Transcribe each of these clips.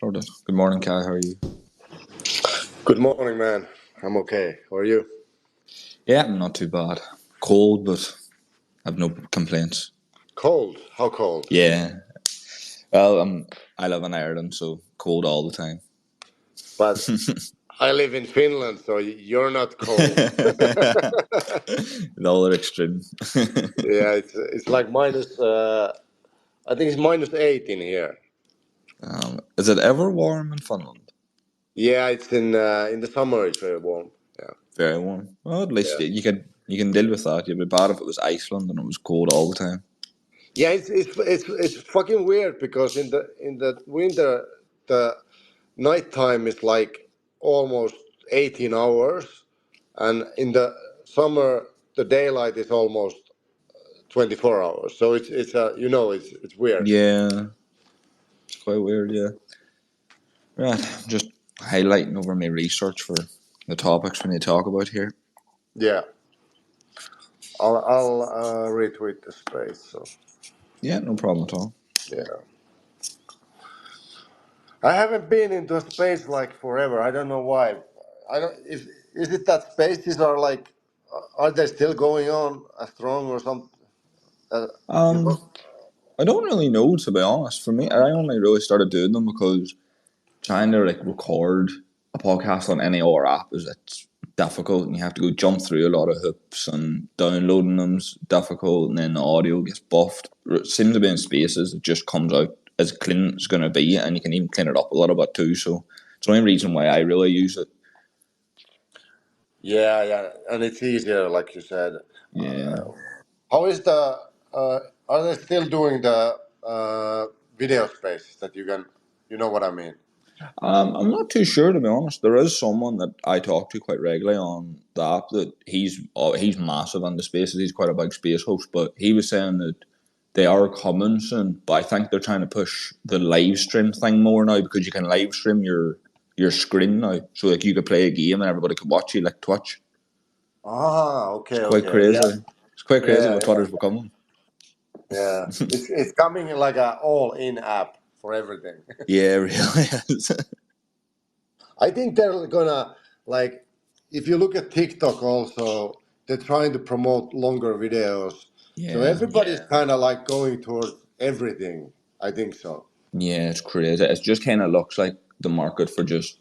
Good morning, Kai. How are you? Good morning, man. I'm okay. How are you? Yeah, not too bad. Cold, but I've no complaints. Cold. How cold? Yeah. Well, I live in Ireland, so cold all the time. But I live in Finland, so you're not cold. The other extreme. Yeah, it's like minus. I think it's -8 in here. Is it ever warm in Finland? Yeah, it's in the summer. It's very warm. Yeah, Very warm. Well, at least yeah, you can deal with that. It'd be bad if it was Iceland and it was cold all the time. yeah. It's fucking weird because in the winter the nighttime is like almost 18 hours, and in the summer the daylight is almost 24 hours. So it's weird. Yeah, it's quite weird. Yeah. Right. Just highlighting over my research for the topics we need to talk about here. Yeah, I'll retweet the space. So Yeah, no problem at all. yeah, I haven't been into a space like forever. I don't know why. I don't. If is it that spaces are like, are they still going on as strong or something? You Um, know? I don't really know, to be honest. For me, I only really started doing them because trying to like record a podcast on any other app it's difficult, and you have to go jump through a lot of hoops, and downloading them's difficult, and then the audio gets buffed. It seems to be in spaces it just comes out as clean as it's going to be, and you can even clean it up a little bit too. So it's the only reason why I really use it. Yeah, yeah, and it's easier, like you said. Yeah. How is the? Are they still doing the video spaces that you can? You know what I mean? I'm not too sure, to be honest. There is someone that I talk to quite regularly on the app that he's massive on the spaces. He's quite a big space host, but he was saying that they are coming soon. But I think they're trying to push the live stream thing more now, because you can live stream your screen now. So like you could play a game and everybody could watch you like Twitch. Ah, It's okay, quite okay, yeah, crazy. It's quite crazy yeah, what yeah. Twitter's becoming. Yeah, it's coming like a all-in app for everything. Yeah, it really is. I think they're gonna like if you look at TikTok also, they're trying to promote longer videos. So Yeah. everybody's kind of like going towards everything. I think so. Yeah, it's crazy. It just kind of looks like the market for just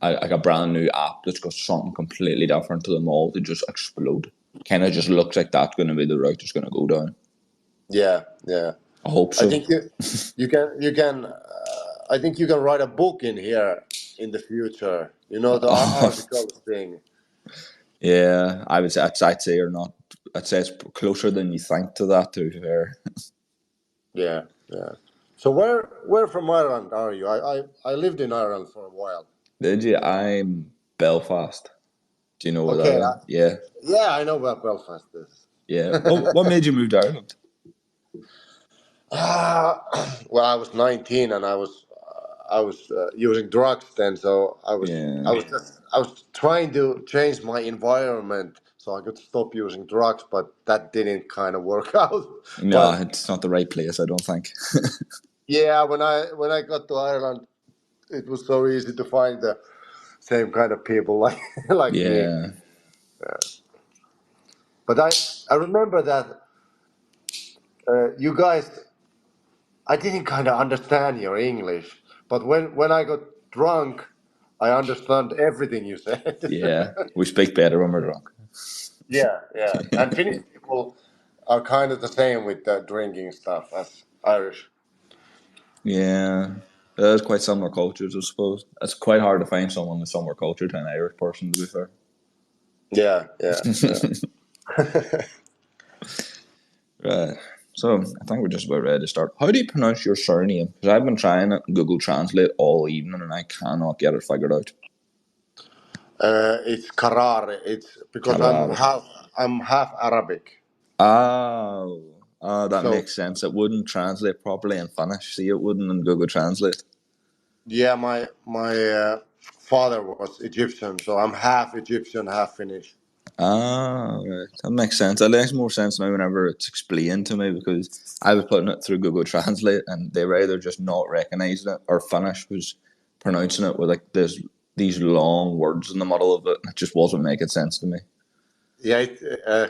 like a brand new app that's got something completely different to them all to just explode. Kind of just looks like that's going to be the route it's going to go down. Yeah, yeah. I hope I so. think I think you can write a book in here in the future. You know the Oh, article thing. yeah, I would say I'd say or not. I'd say it's closer than you think to that. To be fair, Yeah, yeah. So where from Ireland are you? I lived in Ireland for a while. did you? I'm Belfast. Do you know where Okay, that is? Yeah, yeah, I know where Belfast is. yeah. What made you move to Ireland? Uh, well, I was 19 and I was using drugs then, so Yeah. I was trying to change my environment so I could stop using drugs, but that didn't kind of work out. No, But it's not the right place. I don't think. yeah, when I got to Ireland, it was so easy to find the same kind of people like like me. Yeah. But I remember that you guys, I didn't kind of understand your English, but when I got drunk, I understand everything you said. Yeah, we speak better when we're drunk. Yeah, yeah. And Finnish people are kind of the same with the drinking stuff as Irish. Yeah, there's quite similar cultures, I suppose. It's quite hard to find someone with similar culture to an Irish person, to be fair. Yeah, yeah, yeah. Right. So I think we're just about ready to start. How do you pronounce your surname? Because I've been trying it in Google Translate all evening and I cannot get it figured out. It's Karar. It's because Karar. I'm half Arabic. That So makes sense. It wouldn't translate properly in Finnish. See, it wouldn't in Google Translate. yeah, my father was Egyptian, so I'm half Egyptian, half Finnish. Ah, right. That makes sense. That makes more sense now whenever it's explained to me because I was putting it through Google Translate and they were either just not recognising it or Finnish was pronouncing it with like these long words in the middle of it and it just wasn't making sense to me. Yeah,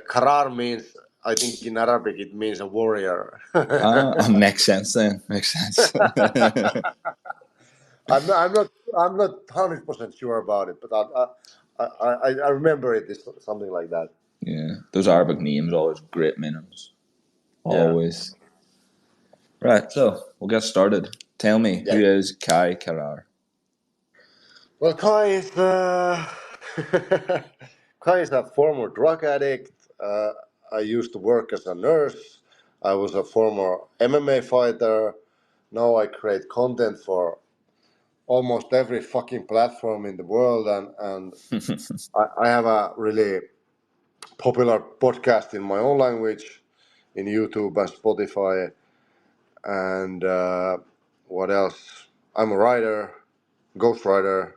Karar means, I think in Arabic it means a warrior. Ah, makes sense then. Makes sense. I'm not, I'm not 100% sure about it, but I remember it is something like that. Yeah, those Arabic names always great meanings. Yeah, Always. Right, so we'll get started. Tell me, yeah. who is Kai Karar? Well, Kai is Kai is a former drug addict. I used to work as a nurse. I was a former MMA fighter. Now I create content for almost every fucking platform in the world, and I have a really popular podcast in my own language in YouTube and Spotify. And what else? I'm a writer, ghostwriter,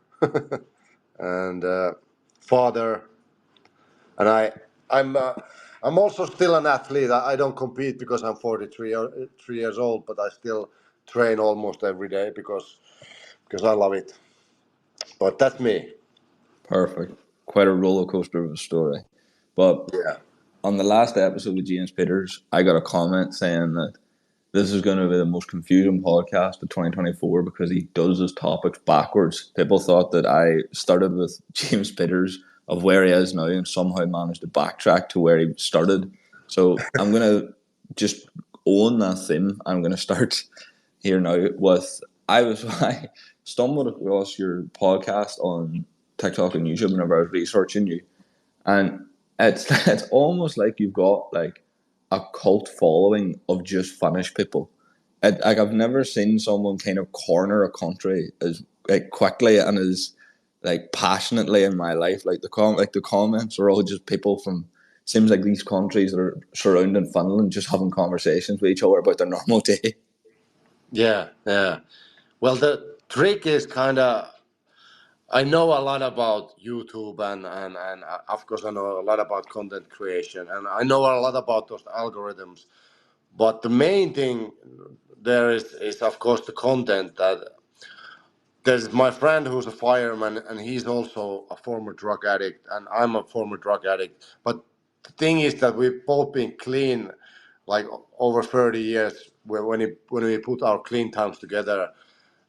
and father. And I'm also still an athlete. I don't compete because I'm 3 years old, but I still train almost every day because I love it. But that's me. Perfect. Quite a roller coaster of a story. But Yeah. on the last episode with James Peters, I got a comment saying that this is going to be the most confusing podcast of 2024 because he does his topics backwards. People thought that I started with James Peters of where he is now and somehow managed to backtrack to where he started. So I'm going to just own that theme. I'm going to start here now with I stumbled across your podcast on TikTok and YouTube whenever I was researching you, and it's almost like you've got like a cult following of just Finnish people. Like I've never seen someone kind of corner a country as like quickly and as like passionately in my life. Like the comments are all just people from. Seems like these countries that are surrounding Finland just having conversations with each other about their normal day. Yeah, yeah. Well, the trick is kind of, I know a lot about YouTube and of course I know a lot about content creation and I know a lot about those algorithms. But the main thing there is of course the content that there's my friend who's a fireman and he's also a former drug addict and I'm a former drug addict. But the thing is that we've both been clean like over 30 years when we put our clean times together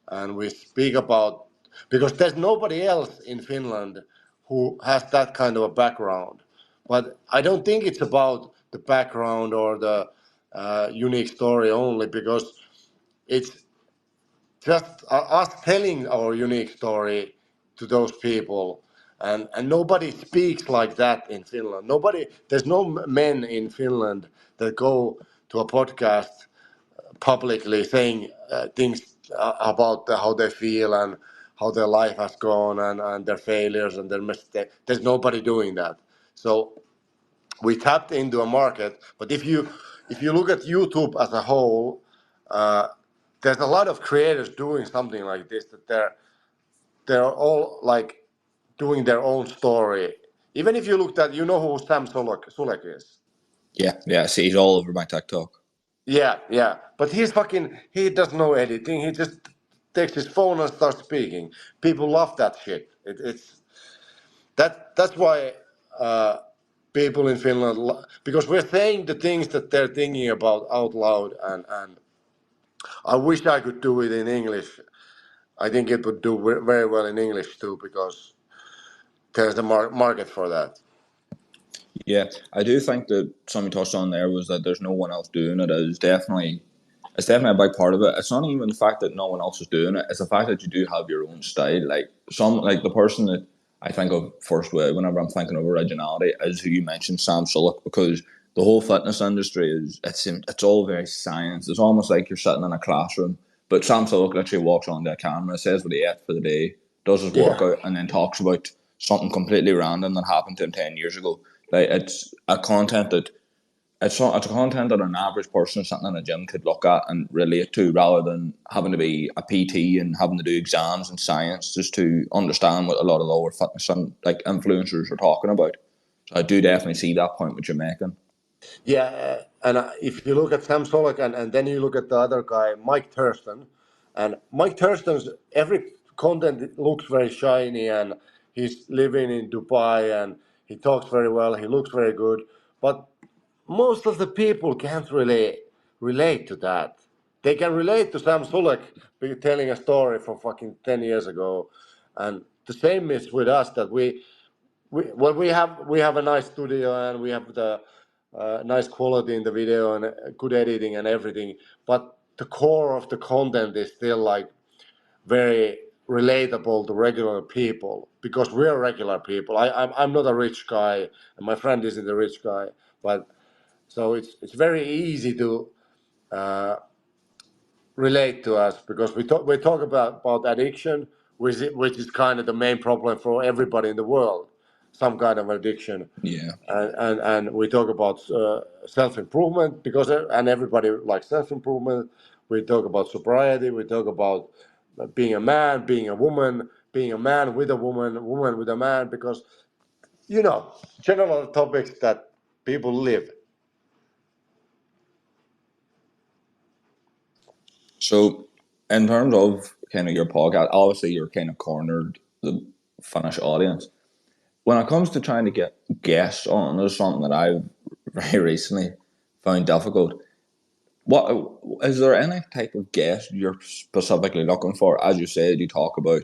and we speak about because there's nobody else in Finland who has that kind of a background. But I don't think it's about the background or the unique story only because it's just us telling our unique story to those people. And nobody speaks like that in Finland. There's no men in Finland that go to a podcast publicly saying things about how they feel and how their life has gone and their failures and their mistakes. There's nobody doing that. So we tapped into a market. But if you look at YouTube as a whole, uh, there's a lot of creators doing something like this that they're all like doing their own story. Even if you looked at, you know who Sam Sulek is. Yeah. See, he's all over my TikTok. Yeah, yeah. But he does no editing. He just takes his phone and starts speaking. People love that shit. That's why people in Finland, because we're saying the things that they're thinking about out loud, and I wish I could do it in English. I think it would do very well in English too, because there's a market for that. Yeah, I do think that something touched on there was that there's no one else doing it. It's definitely a big part of it. It's not even the fact that no one else is doing it. It's the fact that you do have your own style. Like the person that I think of first whenever I'm thinking of originality is who you mentioned, Sam Sulek, because the whole fitness industry it's all very science. It's almost like you're sitting in a classroom. But Sam Sulek literally walks on the camera, says what he ate for the day, does his Yeah. workout, and then talks about something completely random that happened to him 10 years ago. Like it's a content that an average person sitting in a gym could look at and relate to rather than having to be a PT and having to do exams and science just to understand what a lot of lower fitness and like influencers are talking about. So I do definitely see that point which you're making. Yeah, and if you look at Sam Solek and then you look at the other guy, Mike Thurston, and Mike Thurston's every content looks very shiny, and he's living in Dubai, and he talks very well, he looks very good, but most of the people can't really relate to that. They can relate to Sam Sulek telling a story from fucking 10 years ago, and the same is with us that we have a nice studio and we have the nice quality in the video and good editing and everything, but the core of the content is still like very relatable to regular people because we're regular people. I'm not a rich guy and my friend isn't a rich guy, but so it's very easy to uh, relate to us because we talk about addiction, which is kind of the main problem for everybody in the world, some kind of addiction, Yeah. and we talk about self improvement because and everybody likes self improvement. We talk about sobriety. We talk about being a man, being a woman, being a man with a woman with a man, because general topics that people live. So in terms of kind of your podcast, obviously you're kind of cornered the Finnish audience. When it comes to trying to get guests on, there's something that I've very recently found difficult. What is there any type of guest you're specifically looking for? As you said, you talk about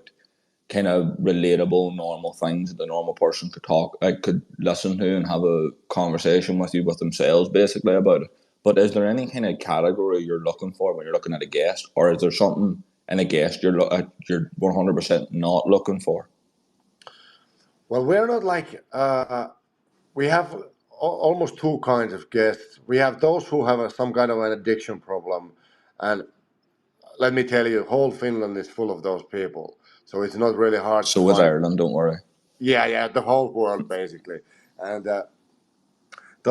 kind of relatable, normal things that the normal person could listen to and have a conversation with you with themselves, basically about it. But is there any kind of category you're looking for when you're looking at a guest, or is there something in a guest you're 100% not looking for? Well, we're not like we have almost two kinds of guests. We have those who have some kind of an addiction problem, and let me tell you, whole Finland is full of those people. So it's not really hard to So with find. Ireland, don't worry. Yeah, yeah, the whole world basically. And the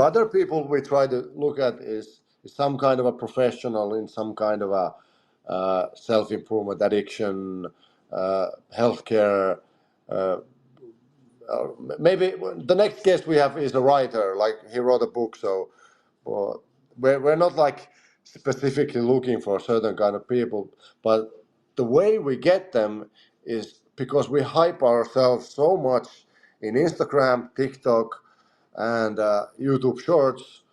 other people we try to look at is some kind of a professional in some kind of a self improvement, addiction, healthcare. Uh, Maybe the next guest we have is a writer, like he wrote a book. So we're not like specifically looking for certain kind of people, but the way we get them is because we hype ourselves so much in Instagram, TikTok, and YouTube Shorts.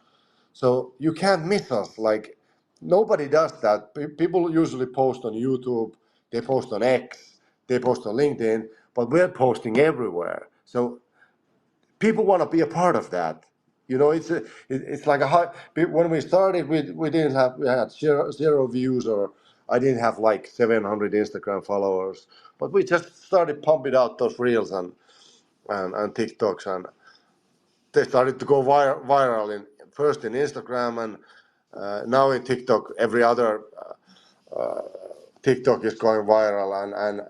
So you can't miss us. Like nobody does that. People usually post on YouTube, they post on X, they post on LinkedIn, but we're posting everywhere. So people want to be a part of that. It's like a high. When we started, we had zero views, or I didn't have like 700 Instagram followers, but we just started pumping out those reels and TikToks, and they started to go viral in first in Instagram and now in TikTok. Every other TikTok is going viral,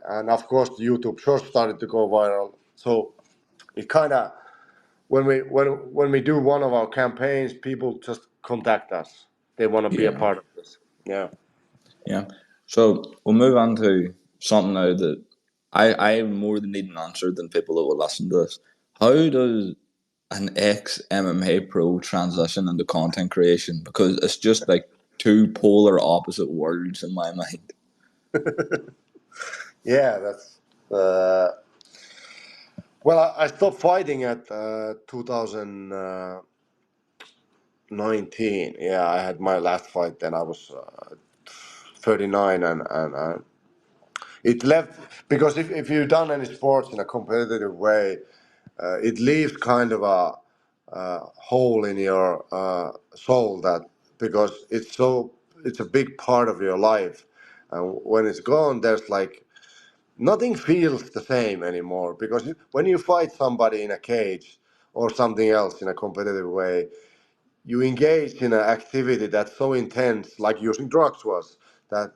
and of course the YouTube Shorts started to go viral. So it kind of when we do one of our campaigns, people just contact us. They want to be a Yeah, part of this. Yeah. yeah. So we'll move on to something now that I more than need an answer than people that will listen to this. How does an ex MMA pro transition into content creation? Because it's just like two polar opposite worlds in my mind. Yeah, that's. Well, I stopped fighting at 2019. Yeah, I had my last fight then. I was 39, and it left because if you've done any sports in a competitive way, it leaves kind of a hole in your soul that because it's a big part of your life, and when it's gone, there's like nothing feels the same anymore because when you fight somebody in a cage or something else in a competitive way, you engage in an activity that's so intense, like using drugs was, that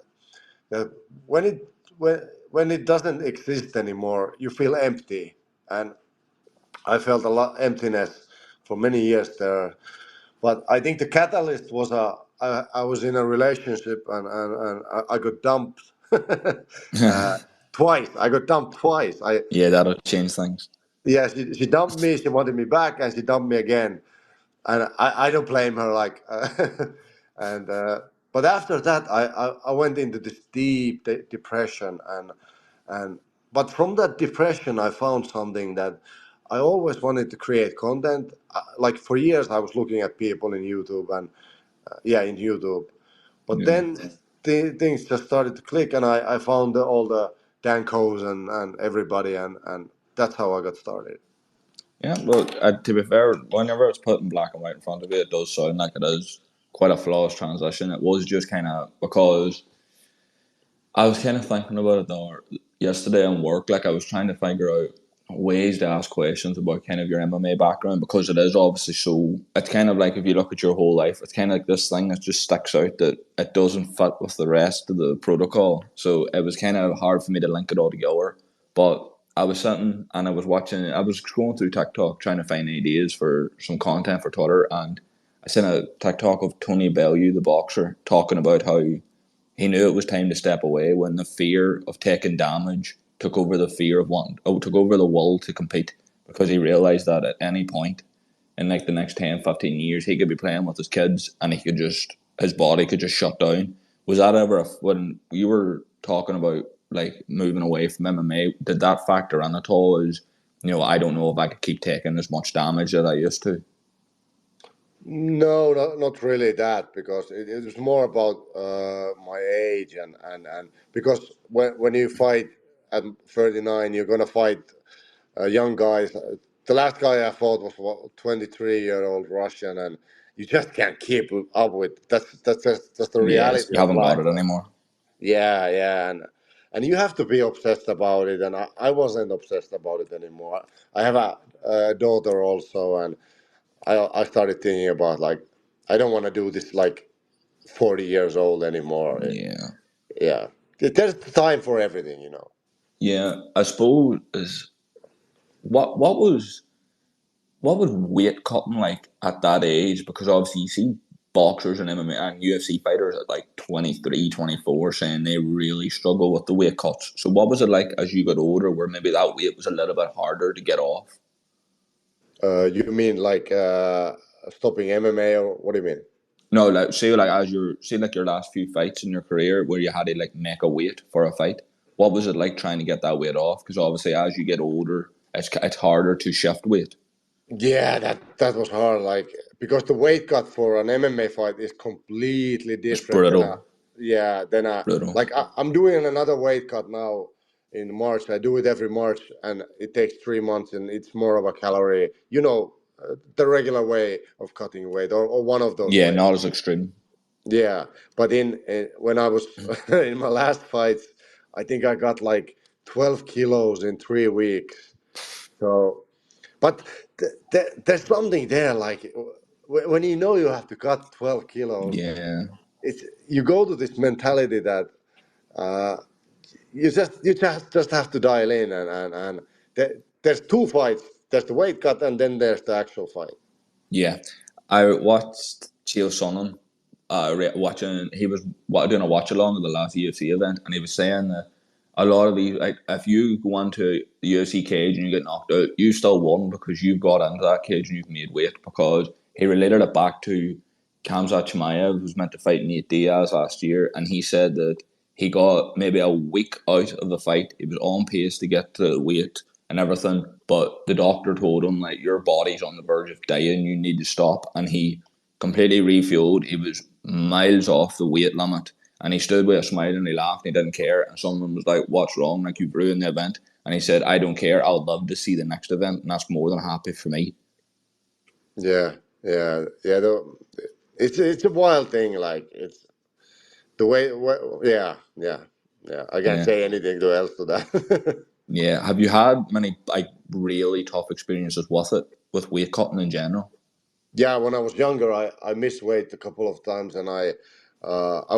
that when it doesn't exist anymore, you feel empty, and I felt a lot emptiness for many years there. But I think the catalyst was I was in a relationship and I got dumped twice. I got dumped twice. Yeah, that'll change things. Yeah, she dumped me. She wanted me back, and she dumped me again. And I don't blame her. Like, and but after that, I went into this deep depression, and but from that depression, I found something that I always wanted to create content. Like for years, I was looking at people in YouTube and yeah, in YouTube. But Yeah. then things just started to click, and I found all the Dankos and everybody, and that's how I got started. Yeah, well, to be fair, whenever it's put in black and white in front of you, it does sound like it is quite a flawless transition. It was just kind of because I was kind of thinking about it though yesterday in work. Like I was trying to figure out ways to ask questions about kind of your MMA background because it is obviously so. It's kind of like if you look at your whole life, it's kind of like this thing that just sticks out that it doesn't fit with the rest of the protocol. So it was kind of hard for me to link it all together. But I was sitting and I was watching. I was scrolling through TikTok trying to find ideas for some content for Twitter, and I seen a TikTok of Tony Bellew, the boxer, talking about how he knew it was time to step away when the fear of taking damage took over the fear of wanting, took over the will to compete because he realised that at any point in like the next 10, 15 years, he could be playing with his kids and he could just, his body could just shut down. Was that ever, when you were talking about like moving away from MMA, did that factor in at all? Is, I don't know if I could keep taking as much damage as I used to. No, not really that, because it was more about my age and because when you fight at 39, you're gonna fight young guys. The last guy I fought was what, 23-year-old Russian, and you just can't keep up with. That's the Yes, reality you of haven't got life. it anymore. Yeah, yeah, and you have to be obsessed about it, and I wasn't obsessed about it anymore. I have a daughter also, and I started thinking about like I don't want to do this like 40 years old anymore. Yeah. Yeah, there's time for everything. Yeah, I suppose is what was weight cutting like at that age? Because obviously you see boxers and MMA and UFC fighters at like 23, 24 saying they really struggle with the weight cuts. So what was it like as you got older where maybe that weight was a little bit harder to get off? You mean like stopping MMA, or what do you mean? No, like say like as you're say like your last few fights in your career where you had to like make a weight for a fight. What was it like trying to get that weight off? Because obviously as you get older, it's harder to shift weight. Yeah, that was hard. Like because the weight cut for an MMA fight is completely It's different than a brutal, yeah than a brutal. like I'm doing another weight cut now in March. I do it every March, and it takes 3 months, and it's more of a calorie. The regular way of cutting weight, or one of those Yeah, ways. not as extreme. Yeah, but when I was in my last fights, I think I got like 12 kilos in 3 weeks. So. But there's something there, like when you know you have to cut 12 kilos, Yeah. you go to this mentality that uh, you just have to dial in, and there's two fights. There's the weight cut, and then there's the actual fight. Yeah, I watched Chael Sonnen. Watching he was doing a watch along at the last UFC event, and he was saying that a lot of these, like if you go into the UFC cage and you get knocked out, you still won because you've got into that cage and you've made weight. Because he related it back to Khamzat Chimaev, who was meant to fight Nate Diaz last year, and he said that he got maybe a week out of the fight. He was on pace to get to the weight and everything, but the doctor told him like your body's on the verge of dying, you need to stop, and he completely refueled. He was miles off the weight limit, and he stood with a smile and he laughed. And he didn't care, and someone was like, "What's wrong? Like you've ruined the event." And he said, "I don't care. I'll love to see the next event, and that's more than happy for me." Yeah, yeah, yeah. It's a wild thing. Like it's the way. Yeah, yeah, yeah. I can't Yeah, say anything else to that. yeah. Have you had many like really tough experiences with it, with weight cutting in general? Yeah, when I was younger, I missed weight a couple of times, and I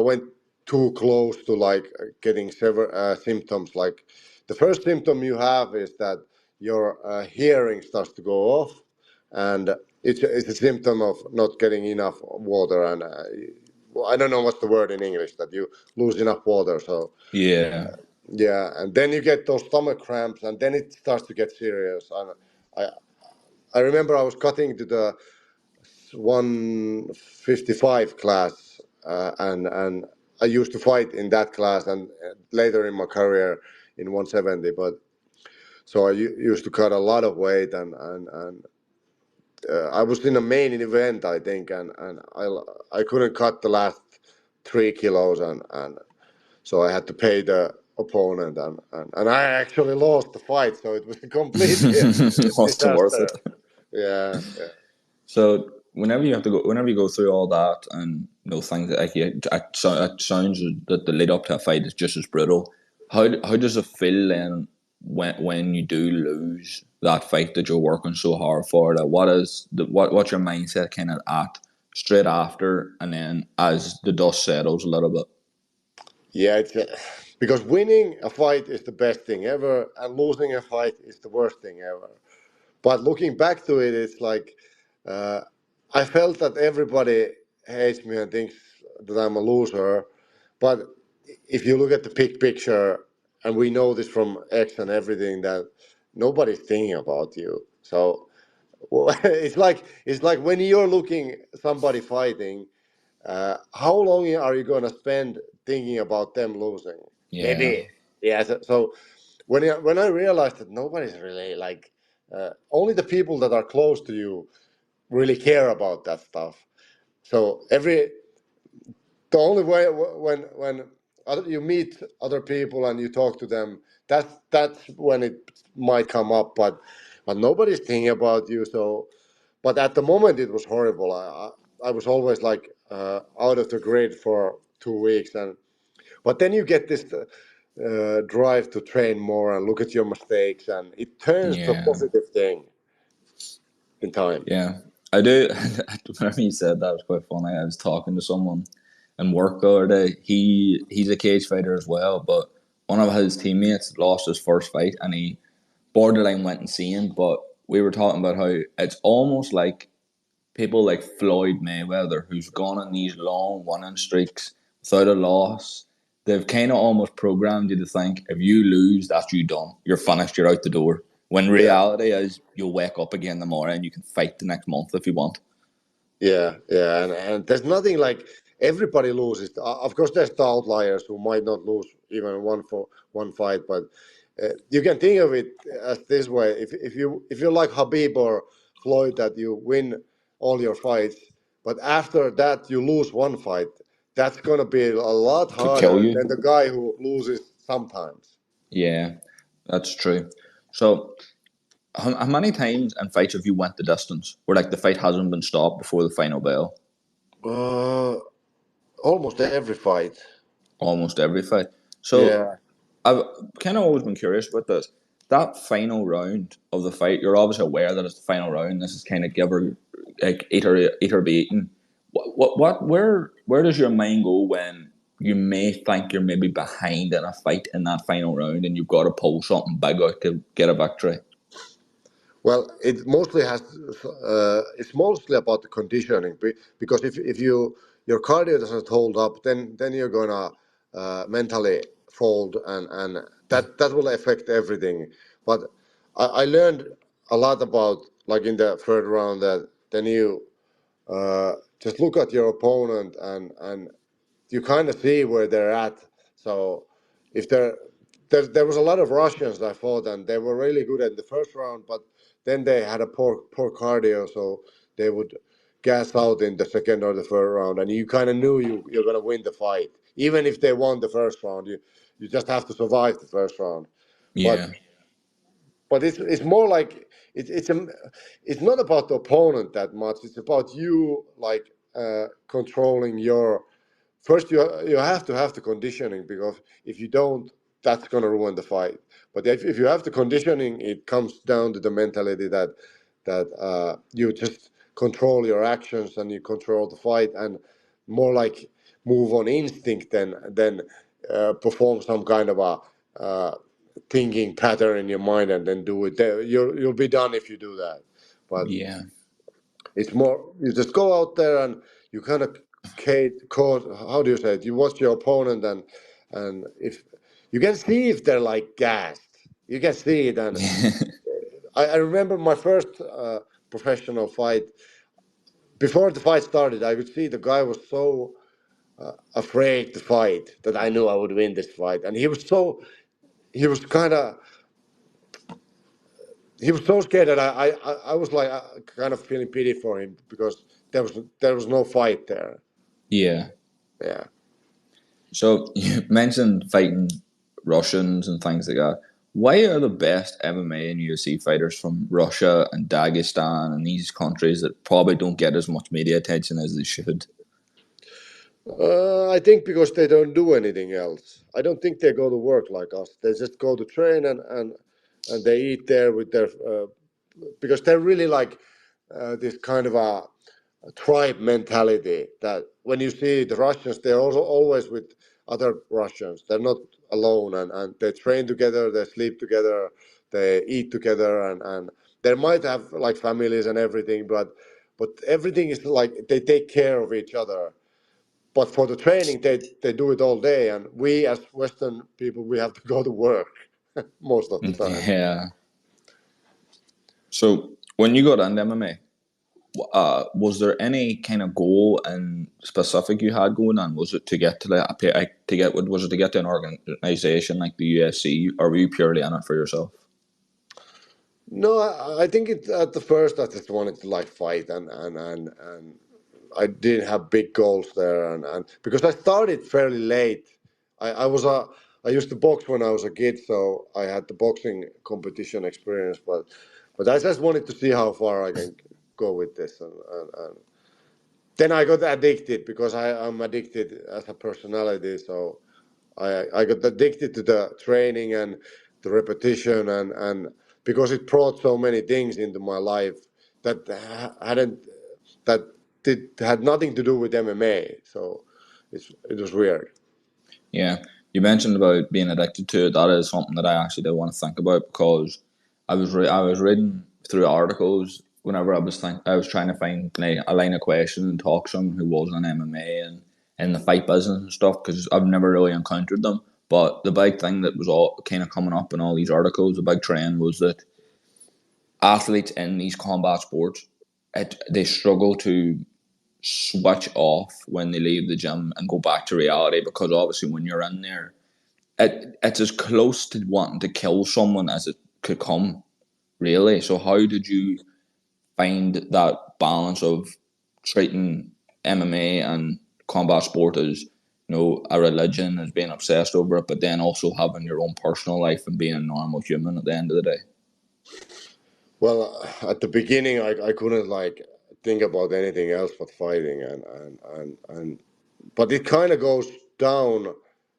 went too close to like getting several symptoms. Like the first symptom you have is that your hearing starts to go off, and it's a symptom of not getting enough water. And well, I don't know what's the word in English, that you lose enough water. So Yeah, yeah, and then you get those stomach cramps, and then it starts to get serious. I I remember I was cutting to the 155 class, and I used to fight in that class, and later in my career in 170. But so used to cut a lot of weight, and I was in a main event, I think, and I couldn't cut the last 3 kilos, and so I had to pay the opponent, and I actually lost the fight, so it was a complete Was it worth it? disaster. Yeah, yeah. So whenever you go through all that, and things that it sounds that the lead up to a fight is just as brutal. How does it feel then when you do lose that fight that you're working so hard for? That what's your mindset kind of at straight after, and then as the dust settles a little bit? Yeah, because winning a fight is the best thing ever, and losing a fight is the worst thing ever. But looking back to it, it's like uh, I felt that everybody hates me and thinks that I'm a loser. But if you look at the big picture, and we know this from X and everything, that nobody's thinking about you. So well, it's like when you're looking somebody fighting. How long are you going to spend thinking about them losing? Yeah, Maybe, yeah. So when I realized that nobody's really like, only the people that are close to you really care about that stuff. So the only way when you meet other people and you talk to them, that's when it might come up. But nobody's thinking about you. So, but at the moment it was horrible. I was always like out of the grid for 2 weeks, and but then you get this drive to train more and look at your mistakes, and it turns to a yeah. positive thing in time. Yeah, I do. Whenever you said that, it was quite funny. I was talking to someone in work the other day. He's a cage fighter as well, but one of his teammates lost his first fight, and he borderline went insane. But we were talking about how it's almost like people like Floyd Mayweather, who's gone on these long winning streaks without a loss. They've kind of almost programmed you to think if you lose, that's you done. You're finished. You're out the door. When Yeah. reality is, you'll wake up again in the morning and you can fight the next month if you want. Yeah, yeah, and there's nothing like everybody loses. Of course, there's the outliers who might not lose even one fight, but you can think of it as this way: if you like Habib or Floyd, that you win all your fights, but after that you lose one fight, that's gonna be a lot Could kill harder than you. the guy who loses sometimes. Yeah, that's true. So, how many times in fights have you went the distance where like the fight hasn't been stopped before the final bell? Uh, Almost every fight. Almost every fight. So, Yeah. I've kind of always been curious about this. That final round of the fight, you're obviously aware that it's the final round. This is kind of give or like eat or be eaten. Where does your mind go when you may think you're maybe behind in a fight in that final round and you've got to pull something big out to get a victory? Well, it's mostly about the conditioning because if your cardio doesn't hold up, then you're gonna mentally fold, and that will affect everything. But I learned a lot about, like, in the third round, that then you just look at your opponent, and you kind of see where they're at. So if there was a lot of Russians I fought, and they were really good at the first round, but then they had a poor cardio, so they would gas out in the second or the third round, and you kind of knew you're gonna win the fight, even if they won the first round. You just have to survive the first round. But Yeah, it's more like it's not about the opponent that much. It's about you, like, controlling your. First, you have to have the conditioning, because if you don't, that's going to ruin the fight. But if you have the conditioning, it comes down to the mentality that you just control your actions and you control the fight, and more like move on instinct than perform some kind of a thinking pattern in your mind and then do it. You'll be done if you do that. But yeah, it's more, you just go out there and you kind of cause, how do you say it? You watch your opponent, and if you can see if they're like gassed, you can see it. And I remember my first professional fight. Before the fight started, I could see the guy was so afraid to fight that I knew I would win this fight, and he was kind of he was so scared that I was like kind of feeling pity for him because there was no fight there. Yeah. Yeah. So you mentioned fighting Russians and things like that. Why are the best MMA and UFC fighters from Russia and Dagestan and these countries that probably don't get as much media attention as they should? I think because they don't do anything else. I don't think they go to work like us. They just go to train and they eat there with their because they're really like this kind of a tribe mentality that when you see the Russians, they're also always with other Russians. They're not alone and they train together, they sleep together, they eat together and they might have like families and everything, but everything is like they take care of each other. But for the training, they do it all day, and we as Western people, we have to go to work most of the time. Yeah. So when you got into MMA, was there any kind of goal in specific you had going on? Was it to get to was it to get to an organization like the UFC, or were you purely in it for yourself? No, I think it at the first I just wanted to like fight and I didn't have big goals there and because I started fairly late. I was a I used to box when I was a kid, so I had the boxing competition experience, but I just wanted to see how far I can go with this and then I got addicted because I'm addicted as a personality, so I got addicted to the training and the repetition and because it brought so many things into my life that hadn't that did had nothing to do with MMA. So it was weird. Yeah, you mentioned about being addicted to it. That is something that I actually did want to think about because I was reading through articles whenever I was trying to find like, a line of questions and talk to someone who was in MMA and in the fight business and stuff because I've never really encountered them. But the big thing that was all kind of coming up in all these articles, the big trend was that athletes in these combat sports, they struggle to switch off when they leave the gym and go back to reality because obviously when you're in there, it's as close to wanting to kill someone as it could come, really. So how did you find that balance of treating MMA and combat sport as a religion, as being obsessed over it, but then also having your own personal life and being a normal human at the end of the day? Well, at the beginning, I couldn't like think about anything else but fighting and but it kind of goes down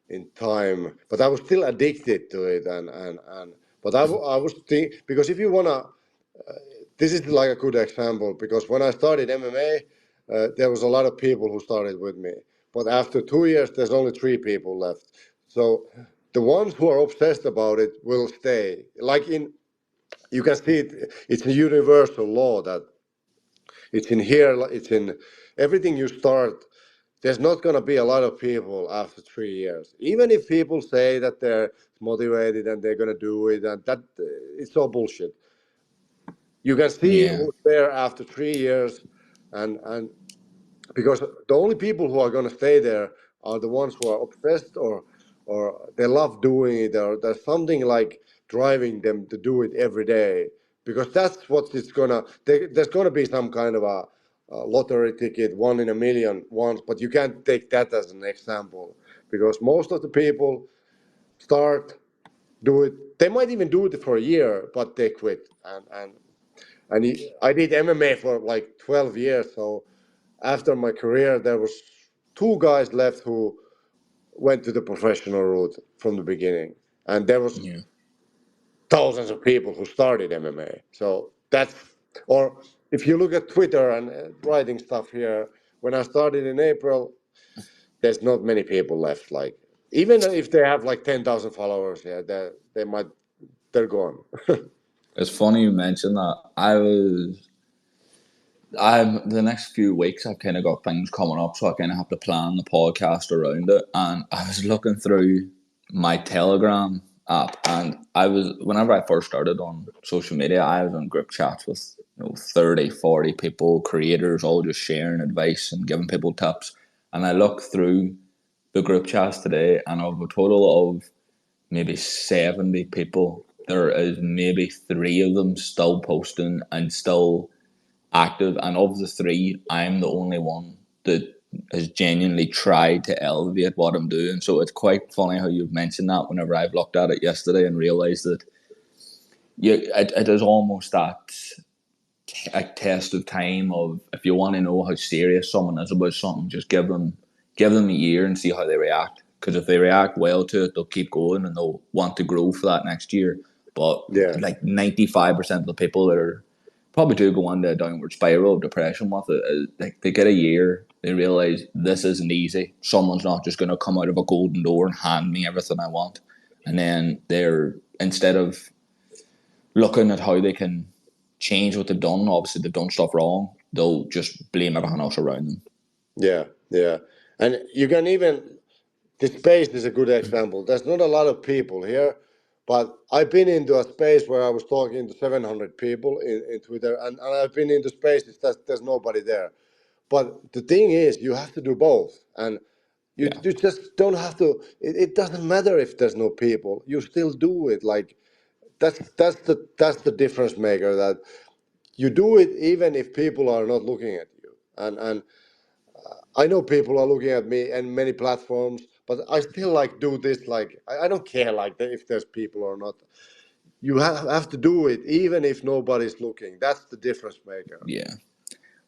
in time. But I was still addicted to it and but I was think because if you wanna this is like a good example because when I started MMA, there was a lot of people who started with me. But after 2 years, there's only three people left. So the ones who are obsessed about it will stay. Like in, you can see it. It's a universal law that it's in here. It's in everything you start. There's not going to be a lot of people after 3 years, even if people say that they're motivated and they're going to do it, and that it's all bullshit. You can see Yeah, who's there after 3 years, and because the only people who are going to stay there are the ones who are obsessed or they love doing it or there's something like driving them to do it every day because that's what it's gonna there's gonna be some kind of a lottery ticket 1 in a million once, but you can't take that as an example because most of the people start do it, they might even do it for a year but they quit I did MMA for like 12 years. So after my career, there was two guys left who went to the professional route from the beginning, and there was yeah. thousands of people who started MMA. So that's or if you look at Twitter and writing stuff here, when I started in April, there's not many people left. Like even if they have like 10,000 followers, yeah, they might they're gone. It's funny you mentioned that. I'm the next few weeks. I've kind of got things coming up, so I kind of have to plan the podcast around it. And I was looking through my Telegram, app, and whenever I first started on social media, I was on group chats with 30, 40 people, creators, all just sharing advice and giving people tips. And I look through the group chats today, and of a total of maybe 70 people, there is maybe 3 of them still posting and still active. And of the 3, I'm the only one that has genuinely tried to elevate what I'm doing. So it's quite funny how you've mentioned that whenever I've looked at it yesterday and realised that it is almost that a test of time of, if you want to know how serious someone is about something, just give them a year and see how they react. Because if they react well to it, they'll keep going and they'll want to grow for that next year. But Yeah. like 95% of the people that are probably do go on the downward spiral of depression with it, like they get a year, they realise this isn't easy. Someone's not just going to come out of a golden door and hand me everything I want. And then they're, instead of looking at how they can change what they've done, obviously they've done stuff wrong, they'll just blame everyone else around them. Yeah, yeah. And you can even, the space is a good example. There's not a lot of people here, but I've been into a space where I was talking to 700 people in Twitter, and I've been into spaces that there's nobody there. But the thing is, you have to do both. And you, Yeah. you just don't have to, it doesn't matter if there's no people, you still do it. Like, that's the difference maker, that you do it even if people are not looking at you. And I know people are looking at me and many platforms, but I still like do this. Like, I don't care like if there's people or not. You have to do it even if nobody's looking. That's the difference maker. Yeah.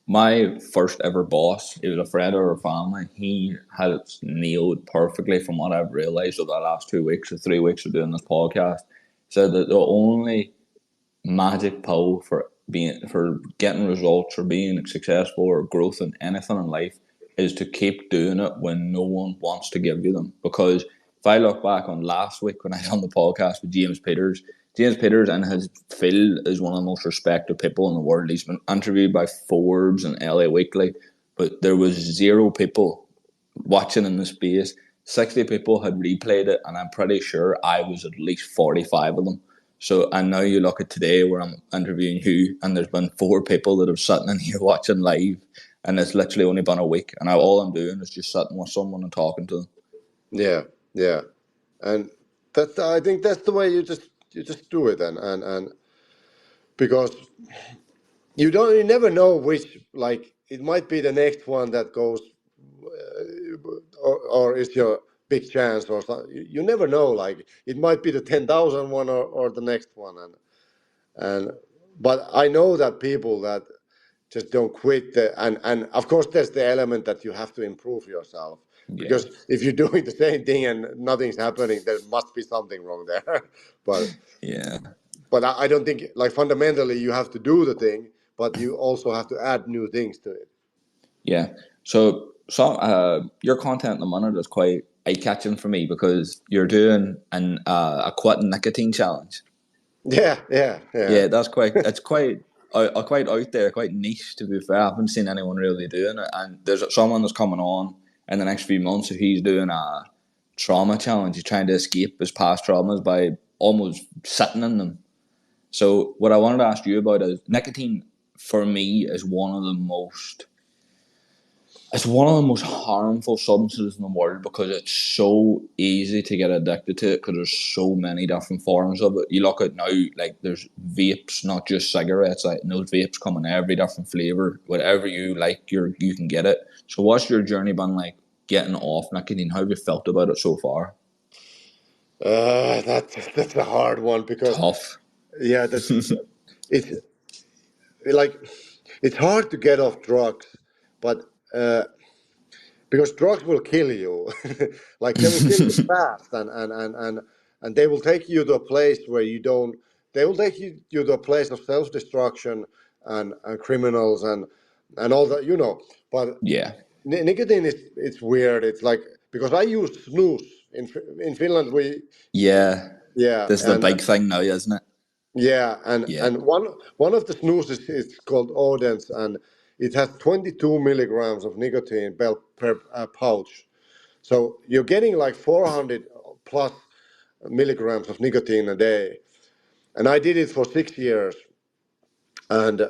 My first ever boss, he was a friend of our family. He had it nailed perfectly from what I've realised over the last 2 weeks or 3 weeks of doing this podcast. Said that the only magic pill for getting results or being successful or growth in anything in life is to keep doing it when no one wants to give you them. Because if I look back on last week when I done the podcast with James Peters in his field is one of the most respected people in the world. He's been interviewed by Forbes and LA Weekly, but there was 0 people watching in the space. 60 people had replayed it, and I'm pretty sure I was at least 45 of them. So, and now you look at today where I'm interviewing you, and there's been 4 people that have sitting in here watching live, and it's literally only been a week, and all I'm doing is just sitting with someone and talking to them. Yeah, yeah, and I think that's the way you just do it, and because you never know which, like, it might be the next one that goes, or is your big chance or something. You never know. Like, it might be the 10,000 one, or the next one, and but I know that people that just don't quit, and of course there's the element that you have to improve yourself, Yeah, because if you're doing the same thing and nothing's happening, there must be something wrong there. but yeah, but I don't think, like, fundamentally you have to do the thing, but you also have to add new things to it. yeah. So your content at the minute is quite eye catching for me because you're doing a quitting nicotine challenge. Yeah, yeah, yeah. Yeah, it's quite out there, quite niche to be fair. I haven't seen anyone really doing it, and there's someone that's coming on in the next few months. He's doing a trauma challenge. He's trying to escape his past traumas by almost sitting in them. So what I wanted to ask you about is nicotine. For me, is one of the most it's one of the most harmful substances in the world because it's so easy to get addicted to it because there's so many different forms of it. You look at now, like there's vapes, not just cigarettes. Like those vapes come in every different flavor. Whatever you like, you can get it. So, what's your journey been like getting off nicotine? How have you felt about it so far? That's a hard one, because Tough. yeah, it's like, it's hard to get off drugs, but because drugs will kill you. Like, they will kill you fast, and they will take you to a place where you don't, they will take you to a place of self-destruction, and criminals, and all that. But Yeah. nicotine is, it's weird. It's like, because I use snus in Finland. Yeah. Yeah, This is the and big thing now, isn't it? yeah, and Yeah. and one of the snus is called Odens, and it has 22 milligrams of nicotine per pouch. So you're getting like 400 plus milligrams of nicotine a day. And I did it for 6 years. And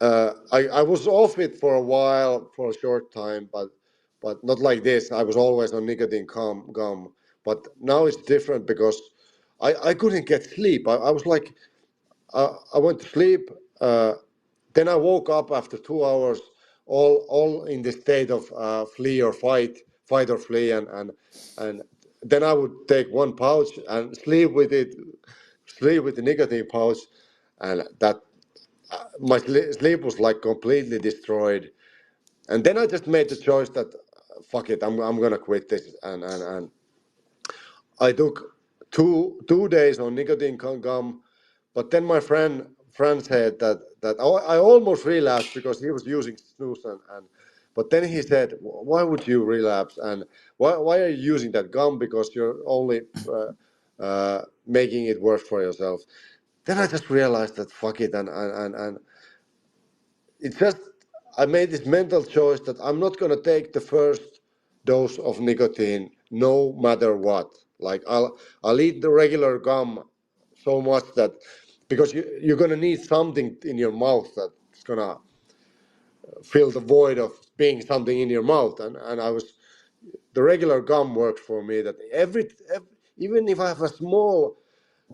I was off it for a while, for a short time, but not like this. I was always on nicotine gum. But now it's different because I couldn't get sleep. I was like, I went to sleep. Then I woke up after 2 hours, all in the state of flee or fight or flee, and then I would take one pouch and sleep with it, sleep with the nicotine pouch, and that my sleep was like completely destroyed. And then I just made the choice that fuck it, I'm gonna quit this, and I took two days on nicotine gum, but then my friend said that I almost relapsed because he was using snus and but then he said, why would you relapse, and why are you using that gum, because you're only making it worse for yourself. Then I just realized that fuck it, and it's just, I made this mental choice that I'm not going to take the first dose of nicotine no matter what. Like I'll eat the regular gum so much that, because you're going to need something in your mouth that's going to fill the void of being something in your mouth. And I was, the regular gum worked for me, that every even if I have a small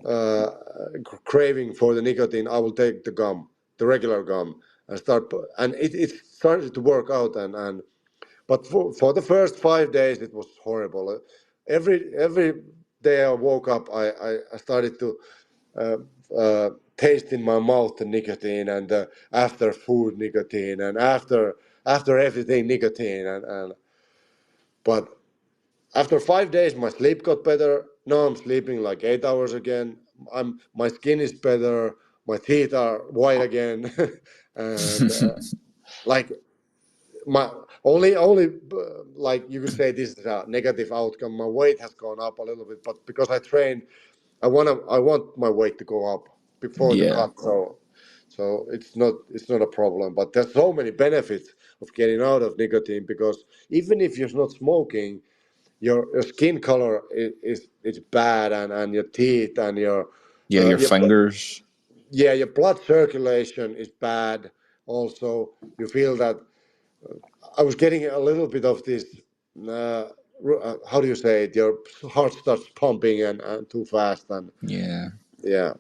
uh, craving for the nicotine, I will take the gum, the regular gum, and start. And it started to work out. And but for the first 5 days, it was horrible. Every day I woke up, I started to uh, taste in my mouth the nicotine, and after food nicotine, and after everything nicotine, and but after 5 days, my sleep got better. Now I'm sleeping like 8 hours again. My skin is better. My teeth are white again, and like my only like you could say this is a negative outcome. My weight has gone up a little bit, but because I train, I want my weight to go up before the Yeah. cut. So it's not a problem. But there's so many benefits of getting out of nicotine, because even if you're not smoking, your skin color is bad, and your teeth and Yeah, your your fingers. yeah, your blood circulation is bad. Also, you feel that I was getting a little bit of this. Uh, how do you say it? Your heart starts pumping and too fast, and Yeah. yeah.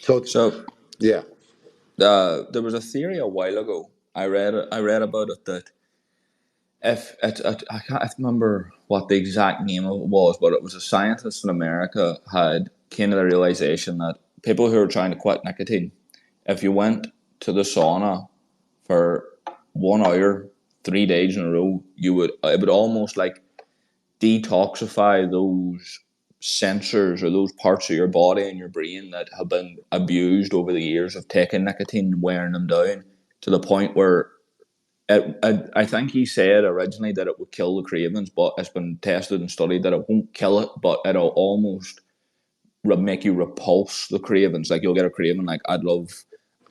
So So yeah. there was a theory a while ago. I read about it that if I can't remember what the exact name of it was, but it was a scientist in America had came to the realization that people who are trying to quit nicotine, if you went to the sauna for 1 hour, 3 days in a row, it would almost like detoxify those sensors or those parts of your body and your brain that have been abused over the years of taking nicotine and wearing them down, to the point where I think he said originally that it would kill the cravings, but it's been tested and studied that it won't kill it, but it'll almost make you repulse the cravings. Like you'll get a craving, like I'd love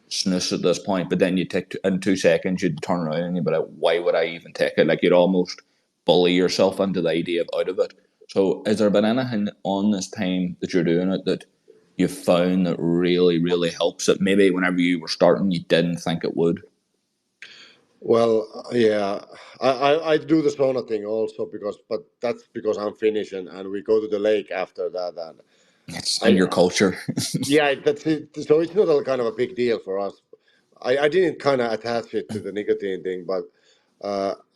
snooze at this point, but then you take in 2 seconds, you'd turn around and you'd be like, why would I even take it? Like you'd almost bully yourself into the idea of out of it. So, has there been anything on this time that you're doing it that you found that really, really helps it? Maybe whenever you were starting, you didn't think it would. Well, yeah, I do the sauna thing also, but that's because I'm Finnish, and we go to the lake after that, and It's in I your culture. yeah, that's it. So it's not a kind of a big deal for us. I didn't kind of attach it to the nicotine thing, but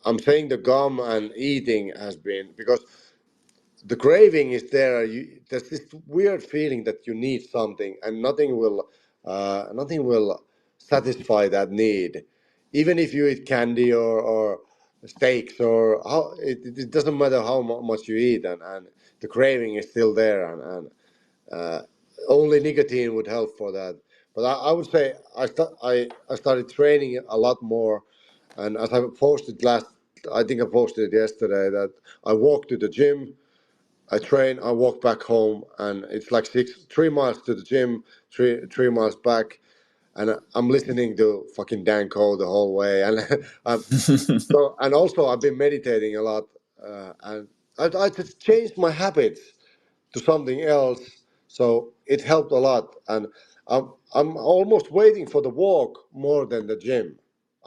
I'm saying the gum and eating has been, because the craving is there. There's this weird feeling that you need something, and nothing will satisfy that need. Even if you eat candy or steaks, or how it doesn't matter how much you eat, and the craving is still there, and uh, only nicotine would help for that. But I would say I started training a lot more, and as I posted last, I think I posted it yesterday, that I walk to the gym, I train, I walk back home, and it's like 3 miles to the gym, three miles back, and I'm listening to fucking Danko the whole way, and and also I've been meditating a lot, and I just changed my habits to something else. So it helped a lot, and I'm almost waiting for the walk more than the gym.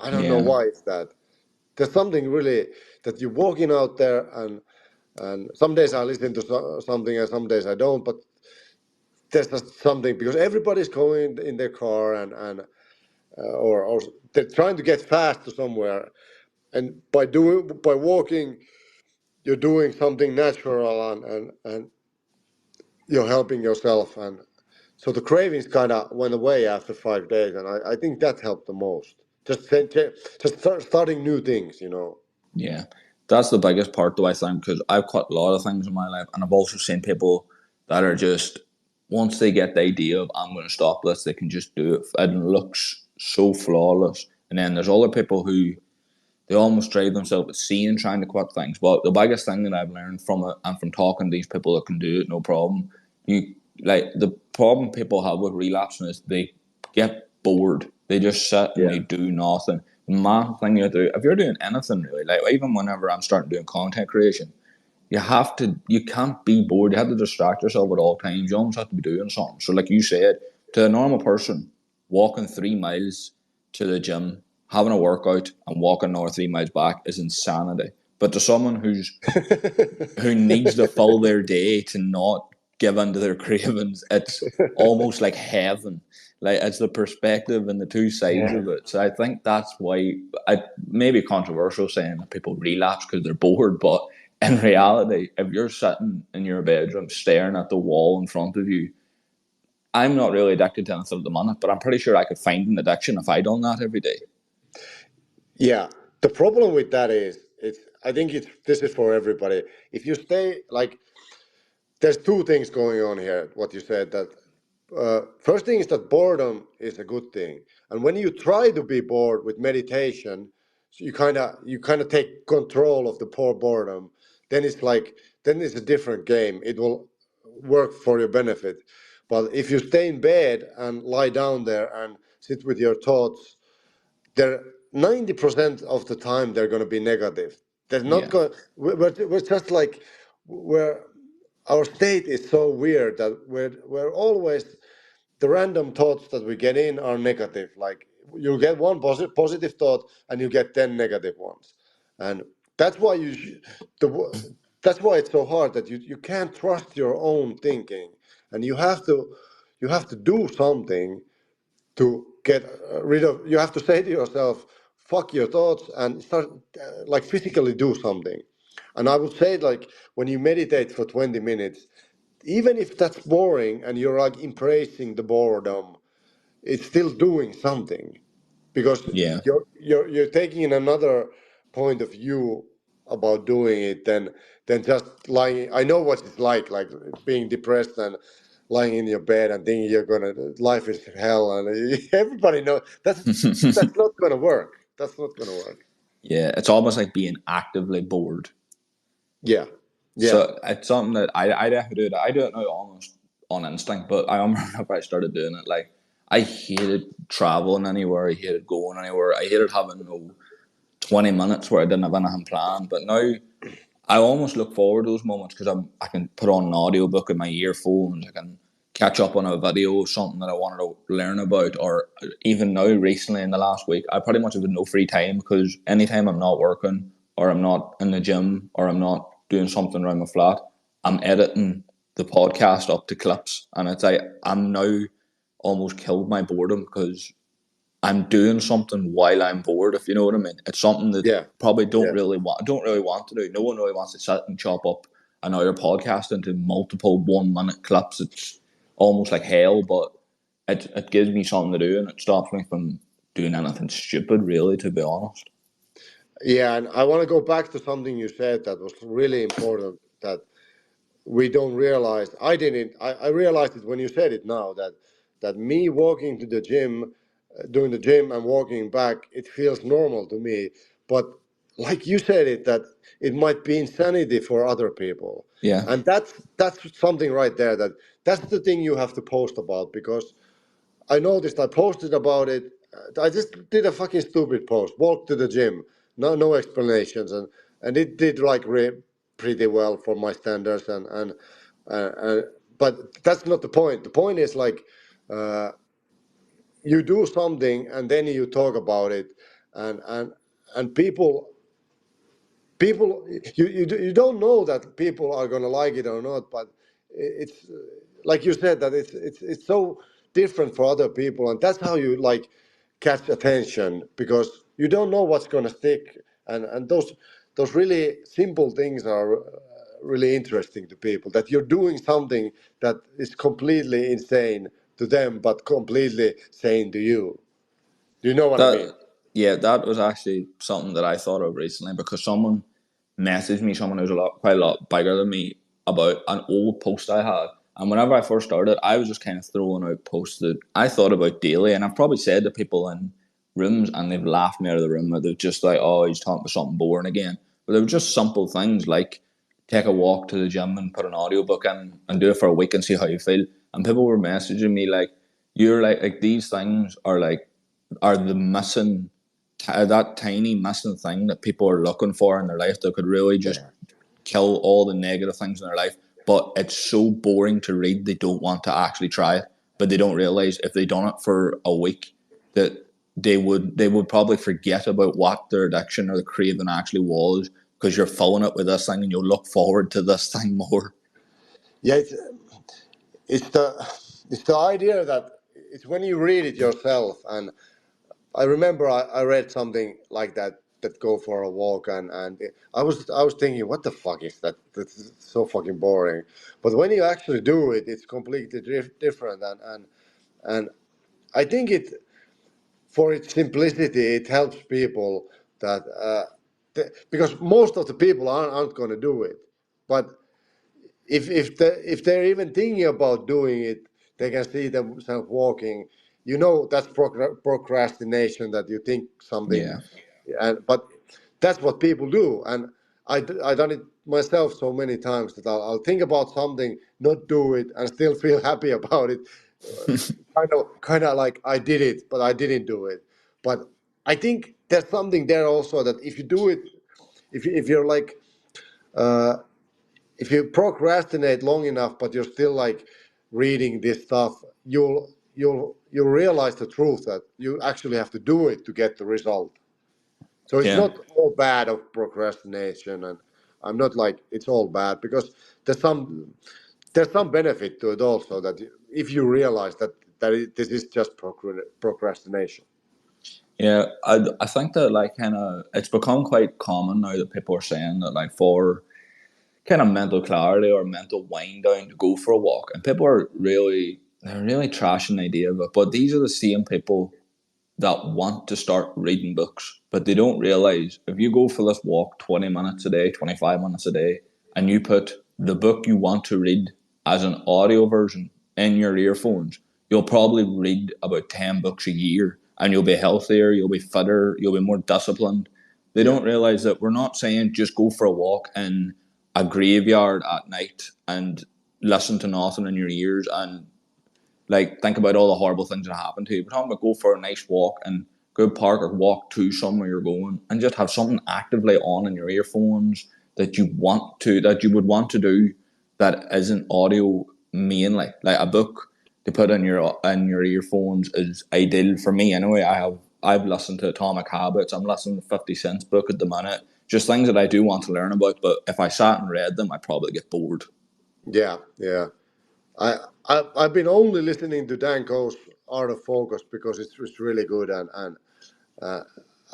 I don't know Yeah, why it's that. There's something really that you're walking out there, and some days I listen to something, and some days I don't. But there's just something because everybody's going in their car, or they're trying to get fast to somewhere, and by walking, you're doing something natural, and you're helping yourself, and so the cravings kind of went away after 5 days, and I think that helped the most. Just starting new things, you know. yeah. That's the biggest part, though, I think, because I've quit a lot of things in my life, and I've also seen people that are just, once they get the idea of, I'm going to stop this, they can just do it. And it looks so flawless. And then there's other people who they almost drive themselves insane trying to quit things. But the biggest thing that I've learned from it and from talking to these people that can do it, no problem, the problem people have with relapsing is they get bored. They just sit and Yeah. they do nothing. The main thing you do, if you're doing anything really, like even whenever I'm starting doing content creation, you can't be bored. You have to distract yourself at all times. You almost have to be doing something. So, like you said, to a normal person, walking 3 miles to the gym, having a workout, and walking another 3 miles back is insanity. But to someone who needs to fill their day to not give in to their cravings, it's almost like heaven. Like it's the perspective and the two sides Yeah. of it. So I think that's why it may be controversial saying that people relapse because they're bored, but in reality, if you're sitting in your bedroom staring at the wall in front of you, I'm not really addicted to anything at the minute, but I'm pretty sure I could find an addiction if I done that every day. Yeah. The problem with that is, it's. I think it's this is for everybody. If you stay like, there's two things going on here. What you said, that first thing is that boredom is a good thing, and when you try to be bored with meditation, so you kind of take control of the poor boredom. Then it's like, then it's a different game. It will work for your benefit. But if you stay in bed and lie down there and sit with your thoughts, they're 90% of the time they're going to be negative. They're not Yeah, going. We're just like, we're our state is so weird that we're always, the random thoughts that we get in are negative. Like, you get one positive thought and you get 10 negative ones, and that's why that's why it's so hard that you can't trust your own thinking, and you have to do something to get rid of. You have to say to yourself, fuck your thoughts, and start like physically do something. And I would say, like, when you meditate for 20 minutes, even if that's boring and you're like embracing the boredom, it's still doing something, because yeah. you're taking in another point of view about doing it than just lying. I know what it's like being depressed and lying in your bed and thinking you're gonna life is hell, and everybody knows that's not gonna work. That's not gonna work. Yeah, it's almost like being actively bored. Yeah, yeah, So it's something that I definitely do. I do it now almost on instinct, but I remember whenever I started doing it, like I hated traveling anywhere. I hated going anywhere. I hated having 20 minutes where I didn't have anything planned. But now I almost look forward to those moments because I can put on an audiobook in my earphones. I can catch up on a video of something that I wanted to learn about. Or even now, recently in the last week, I pretty much have no free time because anytime I'm not working or I'm not in the gym or I'm not doing something around my flat, I'm editing the podcast up to clips. And it's like I'm now almost killed my boredom because I'm doing something while I'm bored, if you know what I mean. It's something that yeah, probably yeah. don't really want to do. No one really wants to sit and chop up an hour podcast into multiple 1 minute clips. It's almost like hell, but it gives me something to do and it stops me from doing anything stupid, really, to be honest. Yeah, and I want to go back to something you said that was really important, that we don't realize. I didn't. I realized it when you said it now, that me walking to the gym, doing the gym and walking back, it feels normal to me. But like you said it, that it might be insanity for other people, Yeah. and that's something right there. That's the thing you have to post about, because I noticed I posted about it. I just did a fucking stupid post. Walked to the gym, no explanations, and it did like pretty well for my standards. And But that's not the point. The point is like uh, you do something and then you talk about it, and people you don't know that people are going to like it or not, but it's like you said that it's so different for other people, and that's how you like catch attention, because you don't know what's going to stick, and those really simple things are really interesting to people, that you're doing something that is completely insane to them but completely sane to you. Do you know what I mean? That yeah, that was actually something that I thought of recently because someone messaged me, someone who's quite a lot bigger than me, about an old post I had. And whenever I first started, I was just kind of throwing out posts that I thought about daily, and I've probably said to people in rooms, and they've laughed me out of the room. Or they're just like, "Oh, he's talking about something boring again." But they were just simple things like take a walk to the gym and put an audiobook in and do it for a week and see how you feel. And people were messaging me like, "You're like these things are the missing that tiny missing thing that people are looking for in their life that could really just kill all the negative things in their life. But it's so boring to read, they don't want to actually try it. But they don't realize if they done it for a week that they would probably forget about what their addiction or the craving actually was, because you're filling it with this thing and you'll look forward to this thing more." Yeah, it's the it's the idea that it's when you read it yourself. And I remember I read something like that, that go for a walk, and I was thinking, what the fuck is that? That's so fucking boring. But when you actually do it, it's completely different, and I think it, for its simplicity, it helps people that because most of the people aren't going to do it, but if they're even thinking about doing it, they can see themselves walking. That's procrastination. That you think something, Yeah. and but that's what people do. And I done it myself so many times that I'll think about something, not do it, and still feel happy about it. Kind of like I did it, but I didn't do it. But I think there's something there also, that if you do it, if you're like. Uh, if you procrastinate long enough, but you're still like reading this stuff, you'll realize the truth, that you actually have to do it to get the result. So it's Yeah. not all bad of procrastination, and I'm not like it's all bad, because there's some there's some benefit to it also, that if you realize this is just procrastination. Yeah, I think that like kind of it's become quite common now that people are saying that like for kind of mental clarity or mental wind down to go for a walk, and people are they're really trashing the idea of it. But these are the same people that want to start reading books, but they don't realize if you go for this walk 20 minutes a day, 25 minutes a day, and you put the book you want to read as an audio version in your earphones, you'll probably read about 10 books a year, and you'll be healthier, you'll be fitter, you'll be more disciplined. They Yeah. don't realize that we're not saying just go for a walk in a graveyard at night and listen to nothing in your ears and like think about all the horrible things that happen to you. We're talking about go for a nice walk and go park or walk to somewhere you're going and just have something actively on in your earphones that you would want to do that isn't audio mainly. Like a book to put in your earphones is ideal for me anyway. I've listened to Atomic Habits. I'm listening to 50 Cent's book at the minute. Just things that I do want to learn about, but if I sat and read them, I'd probably get bored. Yeah, yeah. I've been only listening to Dan Coe's Art of Focus, because it's really good, and uh,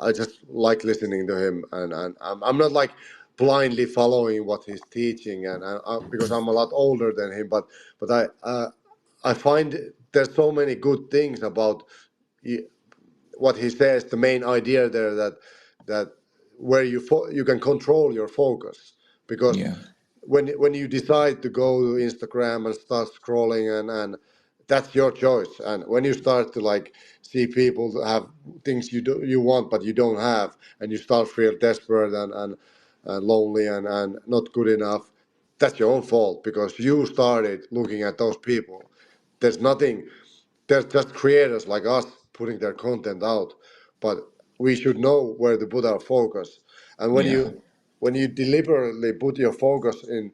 I just like listening to him, and I'm not like blindly following what he's teaching, and because I'm a lot older than him, but I find there's so many good things about what he says. The main idea there, that where you can control your focus, because Yeah. when you decide to go to Instagram and start scrolling, and that's your choice. And when you start to like see people that have things you want but you don't have, and you start feel desperate and lonely and not good enough, that's your own fault, because you started looking at those people. There's nothing. They're just creators like us putting their content out, but we should know where to put our focus. And when Yeah. you deliberately put your focus in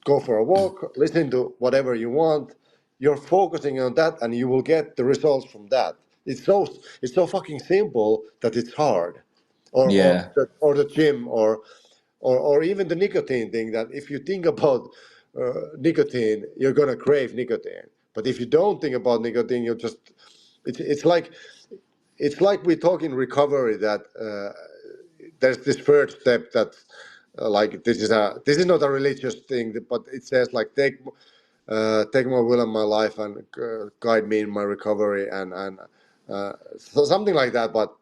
go for a walk, listen to whatever you want. You're focusing on that, and you will get the results from that. It's so fucking simple that it's hard, Yeah, or the gym, or even the nicotine thing. That if you think about nicotine, you're gonna crave nicotine. But if you don't think about nicotine, you're just it's like we talk in recovery that there's this first step that like this is not a religious thing, but it says like take my will in my life and guide me in my recovery and so something like that. But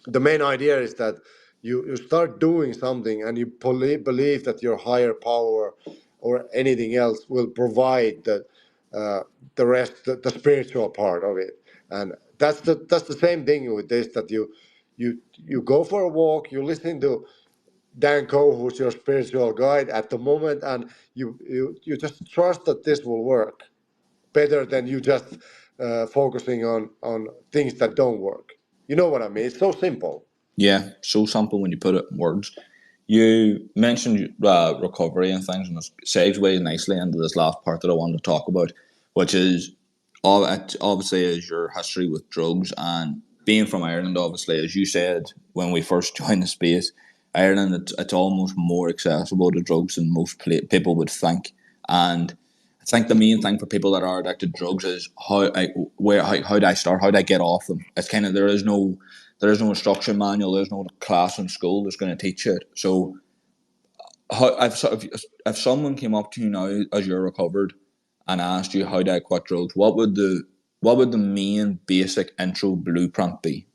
the main idea is that you start doing something and you believe that your higher power or anything else will provide uh, the rest, the spiritual part of it. And that's the same thing with this, that you go for a walk, you listen to Dan Coe, who's your spiritual guide at the moment, and you just trust that this will work better than you just focusing on things that don't work. You know what I mean? It's so simple. yeah. So simple when you put it in words. You mentioned recovery and things, and it segues nicely into this last part that I wanted to talk about, which is obviously is your history with drugs and being from Ireland. Obviously, as you said when we first joined the space, Ireland it's almost more accessible to drugs than most people would think, and I think the main thing for people that are addicted to drugs is how do I start? How do I get off them? It's kind of there is no instruction manual. There's no class in school that's going to teach it. So, if someone came up to you now as you're recovered and asked you how do I quit drugs, what would the main basic intro blueprint be?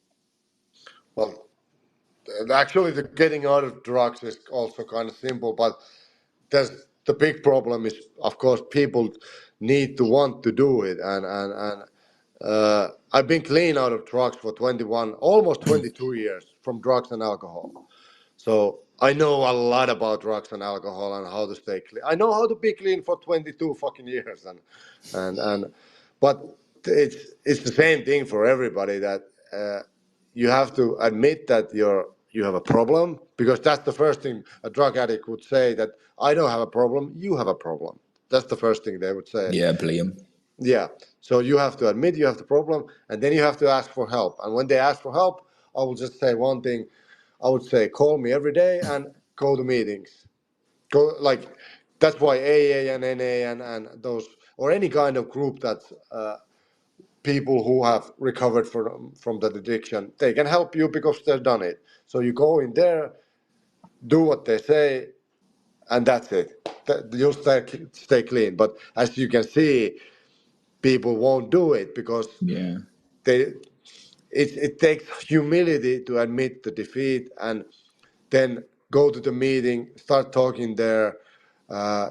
Well, actually, the getting out of drugs is also kind of simple, but there's the big problem is, of course, people need to want to do it, and I've been clean out of drugs for 21, almost 22 years from drugs and alcohol. So I know a lot about drugs and alcohol and how to stay clean. I know how to be clean for 22 fucking years, and but it's the same thing for everybody that you have to admit that you have a problem, because that's the first thing a drug addict would say, that I don't have a problem, you have a problem. That's the first thing they would say. Yeah, blame. Yeah. So you have to admit you have the problem, and then you have to ask for help. And when they ask for help, I will just say one thing. I would say call me every day and go to meetings. Go like that's why AA and NA and those, or any kind of group that's people who have recovered from that addiction, they can help you because they've done it. So you go in there, do what they say, and that's it. You'll stay clean. But as you can see, people won't do it because Yeah, they it takes humility to admit the defeat and then go to the meeting, start talking there,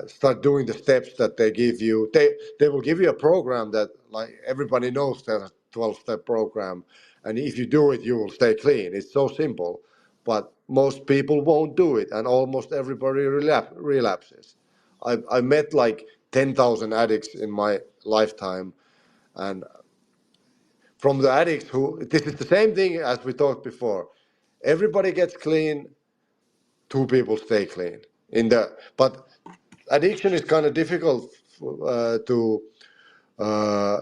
start doing the steps that they give you. They will give you a program that, like, everybody knows there's a 12-step program, and if you do it, you will stay clean. It's so simple, but most people won't do it, and almost everybody relapses. I met like 10,000 addicts in my lifetime, and from the addicts who, this is the same thing as we talked before. Everybody gets clean, two people stay clean. But addiction is kind of difficult to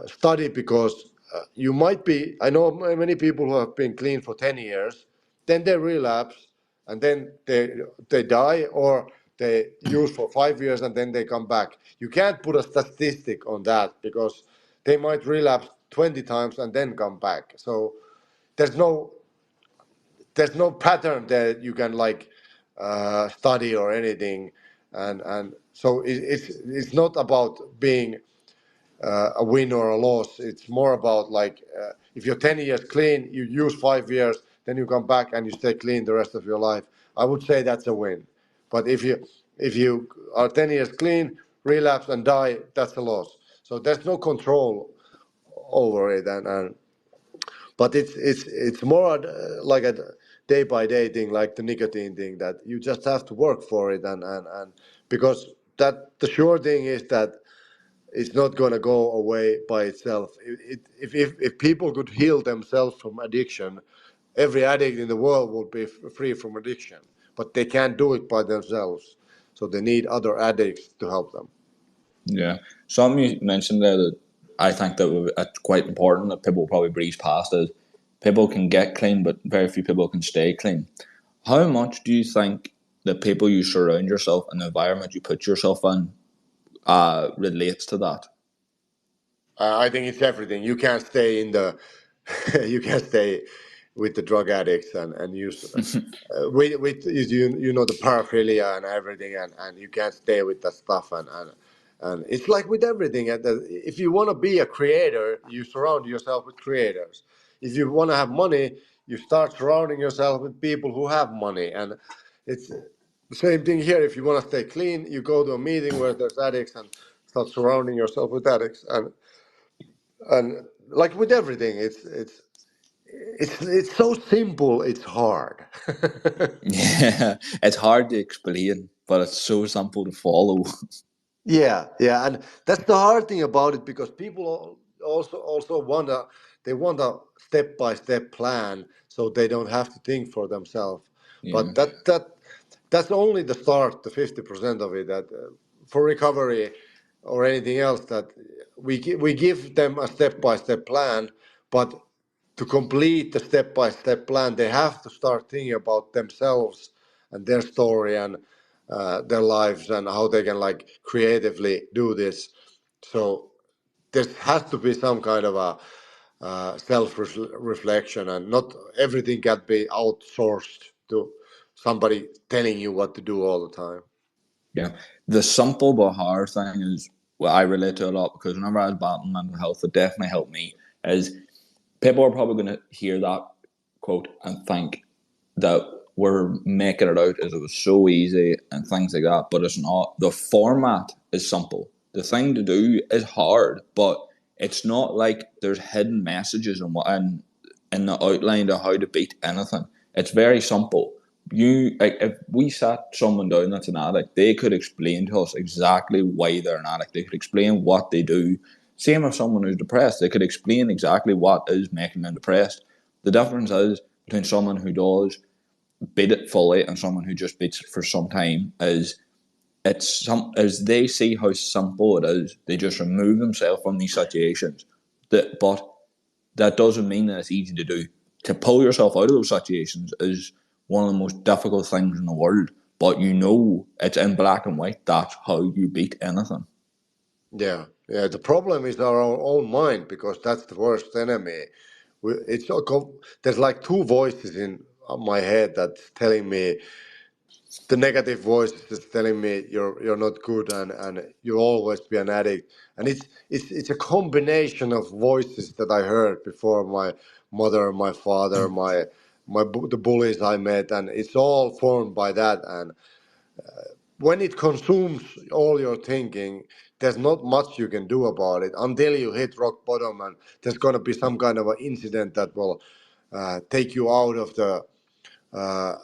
study because you might be. I know many people who have been clean for 10 years, then they relapse, and then they die, or they use for 5 years and then they come back. You can't put a statistic on that because they might relapse 20 times and then come back. So there's no pattern that you can like study or anything, and so it's not about being a win or a loss. It's more about like if you're 10 years clean, you use 5 years, then you come back and you stay clean the rest of your life. I would say that's a win. But if you are 10 years clean, relapse and die, that's a loss. So there's no control over it, and but it's more like a day by day thing, like the nicotine thing, that you just have to work for it, and because that the sure thing is that it's not going to go away by itself. If people could heal themselves from addiction, every addict in the world would be free from addiction, but they can't do it by themselves. so they need other addicts to help them. Yeah. Something you mentioned there that I think that it's quite important that people probably breeze past is people can get clean, but very few people can stay clean. How much do you think the people you surround yourself and the environment you put yourself in relates to that? I think it's everything. You can't stay in the, you can't stay with the drug addicts and use with you know the paraphilia and everything, and you can't stay with that stuff and it's like with everything. If you want to be a creator, you surround yourself with creators. If you want to have money, you start surrounding yourself with people who have money, and it's the same thing here. If you want to stay clean, you go to a meeting where there's addicts and start surrounding yourself with addicts, and like with everything, it's so simple. It's hard. Yeah, it's hard to explain, but it's so simple to follow. Yeah, yeah, and that's the hard thing about it because people also want a step by step plan so they don't have to think for themselves. Yeah, But that's only the start, the 50% of it. That for recovery or anything else, that we give them a step by step plan, but to complete the step by step plan, they have to start thinking about themselves and their story and their lives and how they can like creatively do this. So there has to be some kind of a self reflection, and not everything can be outsourced to somebody telling you what to do all the time. yeah. The simple but hard thing is what I relate to a lot because whenever I was battling mental health, it definitely helped me. Is people are probably going to hear that quote and think that we're making it out as it was so easy and things like that, but it's not. The format is simple. The thing to do is hard, but it's not like there's hidden messages in the outline of how to beat anything. It's very simple. You like if we sat someone down that's an addict, they could explain to us exactly why they're an addict. They could explain what they do. Same with someone who's depressed, they could explain exactly what is making them depressed. The difference is between someone who does beat it fully and someone who just beats it for some time is it's some as they see how simple it is, they just remove themselves from these situations. But that doesn't mean that it's easy to do. To pull yourself out of those situations is one of the most difficult things in the world. But you know it's in black and white. That's how you beat anything. Yeah, yeah. The problem is our own mind because that's the worst enemy. It's there's like two voices in my head that's telling me, the negative voice is just telling me you're not good and you'll always be an addict, and it's a combination of voices that I heard before, my mother, my father, the bullies I met, and it's all formed by that. And when it consumes all your thinking, there's not much you can do about it until you hit rock bottom, and there's going to be some kind of an incident that will take you out of uh,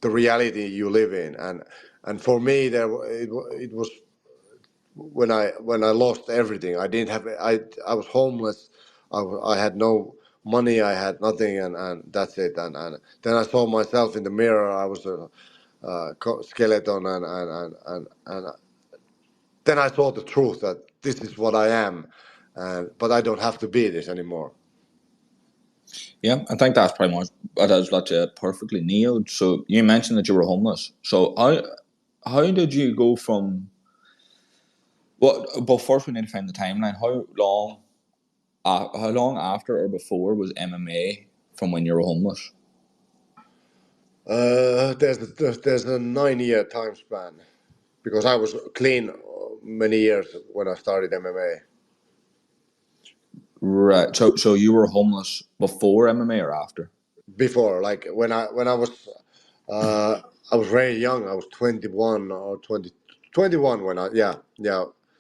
the reality you live in. And for me, it was when I lost everything. I didn't have I was homeless. I had no money. I had nothing, and that's it. And then I saw myself in the mirror. I was a skeleton, and then I saw the truth that this is what I am, but I don't have to be this anymore. Yeah, I think that's pretty much it is legit perfectly nailed. So you mentioned that you were homeless. So how did you go from what? But first, we need to find the timeline. How long after or before was MMA from when you were homeless? There's a 9 year time span because I was clean many years when I started MMA. Right. So you were homeless before MMA or after? Before, like when I was uh, I was very young. I was 21 or 20, 21 when I yeah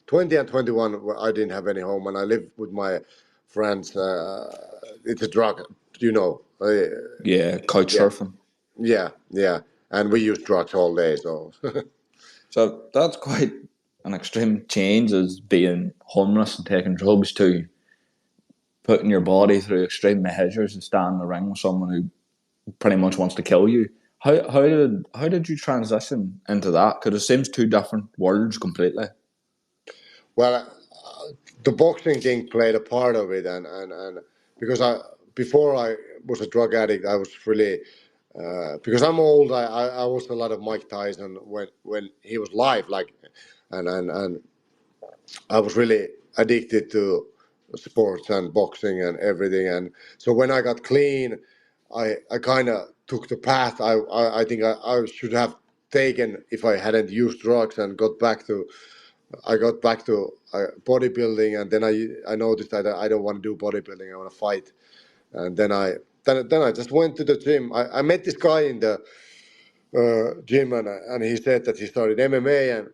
20 and 21. I didn't have any home and I lived with my friends. It's a drug, you know. Yeah, couch Yeah, surfing. yeah, and we use drugs all day. So So that's quite an extreme change as being homeless and taking drugs to putting your body through extreme measures and stand in the ring with someone who pretty much wants to kill you. How did you transition into that? Because it seems two different worlds completely. Well, the boxing thing played a part of it, and because before I was a drug addict, I was really because I'm old. I watched a lot of Mike Tyson when he was live, like, and I was really addicted to sports and boxing and everything. And so when I got clean, I kind of took the path I think I should have taken if I hadn't used drugs and got back to bodybuilding. And then I noticed that I don't want to do bodybuilding. I want to fight. And then I just went to the gym. I met this guy in the gym, and he said that he started MMA, and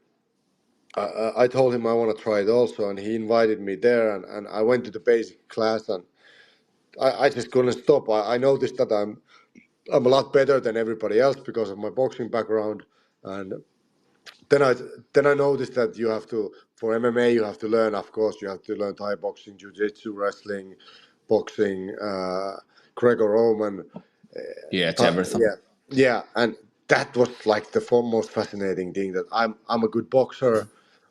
I told him I want to try it also, and he invited me there, and I went to the basic class, and I just couldn't stop. I noticed that I'm a lot better than everybody else because of my boxing background, and then I then I noticed that you have to for MMA you have to learn, of course, you have to learn Thai boxing, jiu-jitsu, wrestling, boxing, Greco-Roman. Yeah, it's everything. Yeah, yeah, and that was like the most fascinating thing that I'm a good boxer,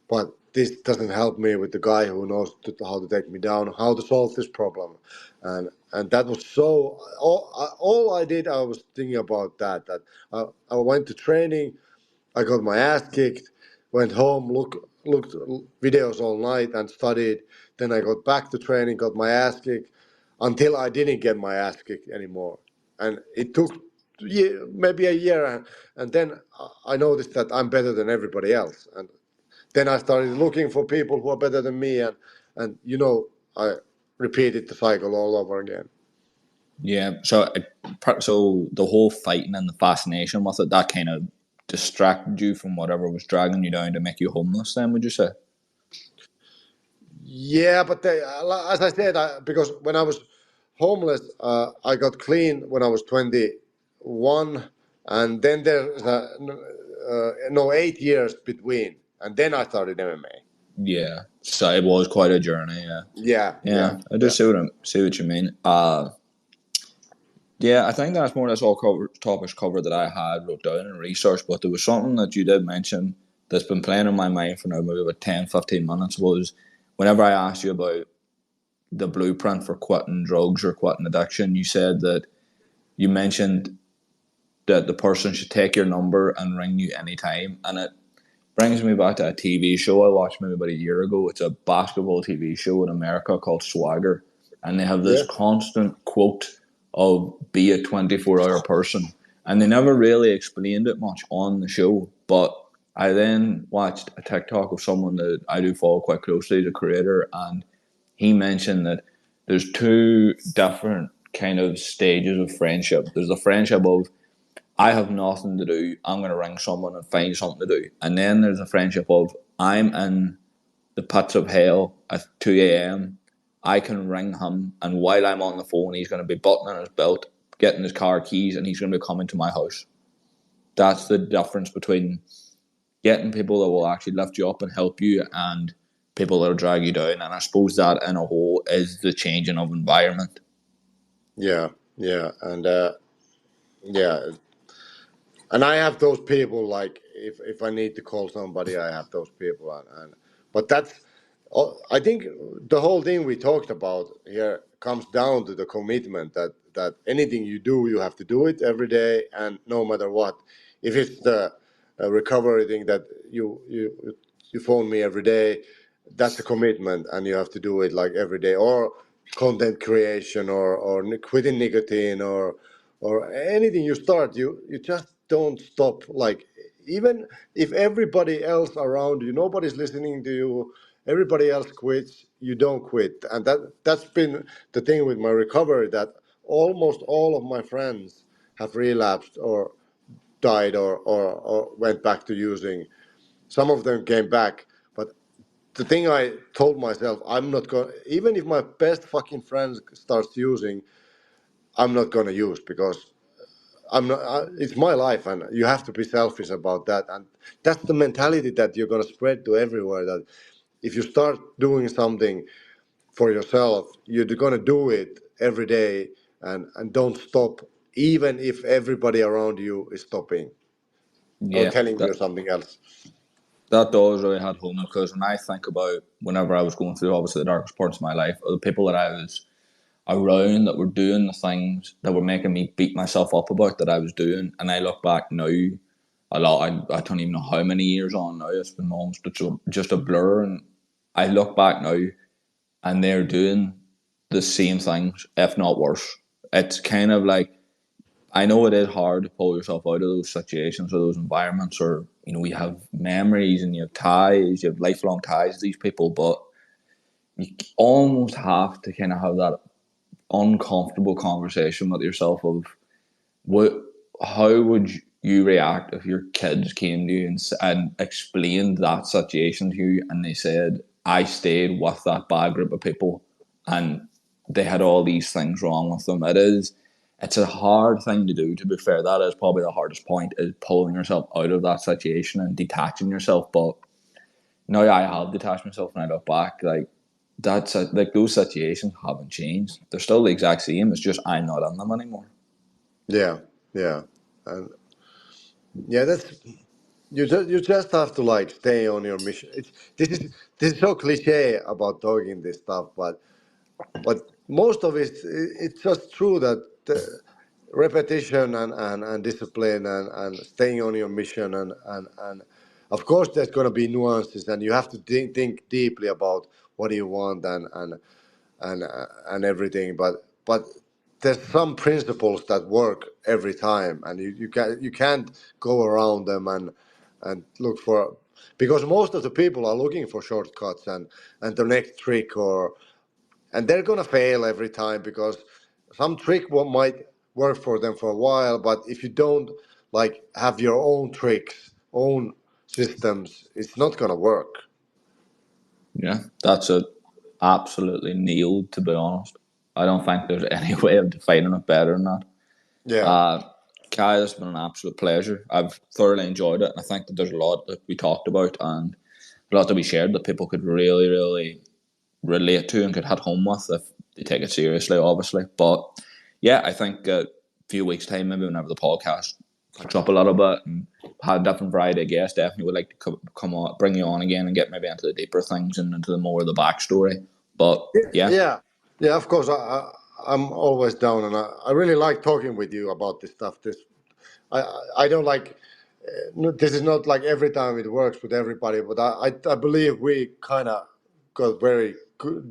but this doesn't help me with the guy who knows how to take me down, how to solve this problem, and that was so all I did I was thinking about that I went to training, I got my ass kicked, went home, looked videos all night and studied. Then I got back to training, got my ass kicked until I didn't get my ass kicked anymore. And it took maybe a year, and then I noticed that I'm better than everybody else. And then I started looking for people who are better than me, and I repeated the cycle all over again. Yeah, so the whole fighting and the fascination with it, that kind of distracted you from whatever was dragging you down to make you homeless. Then would you say? Yeah, but as I said, because when I was homeless, I got clean when I was 21, and then there's no 8 years between, and then I started MMA. Yeah, so it was quite a journey. Yeah, Yeah, yeah, yeah, I yeah, just see what you mean. Yeah, I think that's more or less all topics covered that I had wrote down in research. But there was something that you did mention that's been playing in my mind for now maybe about 10, 15 minutes. Was whenever I asked you about the blueprint for quitting drugs or quitting addiction, you said that you mentioned that the person should take your number and ring you anytime. And it brings me back to a TV show I watched maybe about a year ago. It's a basketball TV show in America called Swagger. And they have this yeah, constant quote of be a 24-hour person. And they never really explained it much on the show. But I then watched a TikTok of someone that I do follow quite closely, the creator, and he mentioned that there's two different kind of stages of friendship. There's the friendship of I have nothing to do. I'm going to ring someone and find something to do. And then there's a friendship of I'm in the pits of hell at 2 a.m. I can ring him, and while I'm on the phone, he's going to be buttoning his belt, getting his car keys, and he's going to be coming to my house. That's the difference between getting people that will actually lift you up and help you and people that will drag you down. And I suppose that in a whole is the changing of environment. yeah, yeah, and yeah, and I have those people. Like if I need to call somebody, I have those people, and but that's I think the whole thing we talked about here comes down to the commitment that anything you do, you have to do it every day, and no matter what. If it's the recovery thing that you phone me every day, that's a commitment, and you have to do it like every day. Or content creation, or quitting nicotine, or anything you start, you just don't stop. Like even if everybody else around you, nobody's listening to you, everybody else quits, you don't quit. And that's been the thing with my recovery, that almost all of my friends have relapsed or died, or went back to using. Some of them came back, but the thing I told myself, I'm not going, even if my best fucking friend starts using, I'm not going to use, because I'm not. It's my life, and you have to be selfish about that. And that's the mentality that you're going to spread to everywhere. That if you start doing something for yourself, you're going to do it every day, and don't stop even if everybody around you is stopping or Yeah, telling you something else. that does really hit home, because when I think about whenever I was going through obviously the darkest parts of my life, or the people that I was around that were doing the things that were making me beat myself up about that I was doing, and I look back now, a lot. I don't even know how many years on now. It's been almost just a blur, and I look back now, and they're doing the same things, if not worse. It's kind of like, I know it is hard to pull yourself out of those situations or those environments, or you have memories and you have ties, you have lifelong ties to these people, but you almost have to kind of have that uncomfortable conversation with yourself of how would you react if your kids came to you and explained that situation to you, and they said, I stayed with that bad group of people and they had all these things wrong with them. It's a hard thing to do, to be fair. That is probably the hardest point, is pulling yourself out of that situation and detaching yourself. But now I have detached myself, and I look back, like, like those situations haven't changed. They're still the exact same. It's just I'm not in them anymore. Yeah, yeah, and yeah, that's you just have to like stay on your mission. This is so cliche about talking this stuff, but most of it's just true that repetition and discipline and staying on your mission and of course there's going to be nuances and you have to think deeply about what do you want and everything, but there's some principles that work every time, and you can't go around them and look for, because most of the people are looking for shortcuts and the next trick, and they're gonna fail every time because some trick might work for them for a while, but if you don't like have your own tricks, own systems, it's not gonna work. Yeah, that's it. Absolutely nailed, to be honest. I don't think there's any way of defining it better than that. Yeah, Uh, Kai, it's been an absolute pleasure. I've thoroughly enjoyed it, and I think that there's a lot that we talked about and a lot to be shared that people could really, really relate to and could hit home with if they take it seriously, obviously. But yeah, I think a few weeks' time, maybe whenever the podcast picks up a little bit and had a different variety of guests, definitely would like to come on, bring you on again and get maybe into the deeper things and into the more of the backstory. But yeah, yeah, yeah. Of course, I'm always down, and I really like talking with you about this stuff. I don't like. This is not like every time it works with everybody, but I believe we kind of got very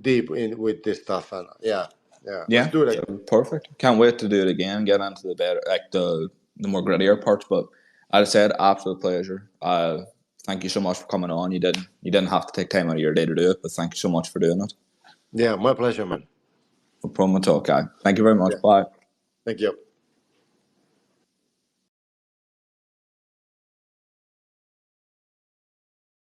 deep in with this stuff, and yeah. Let's yeah, do it so again. perfect. Can't wait to do it again, get into the better, like the more grittier parts. But as I said, absolute pleasure. Thank you so much for coming on. You didn't have to take time out of your day to do it, but thank you so much for doing it. Yeah, my pleasure, man. No problem at all, Kai. Thank you very much. Yeah, Bye. thank you.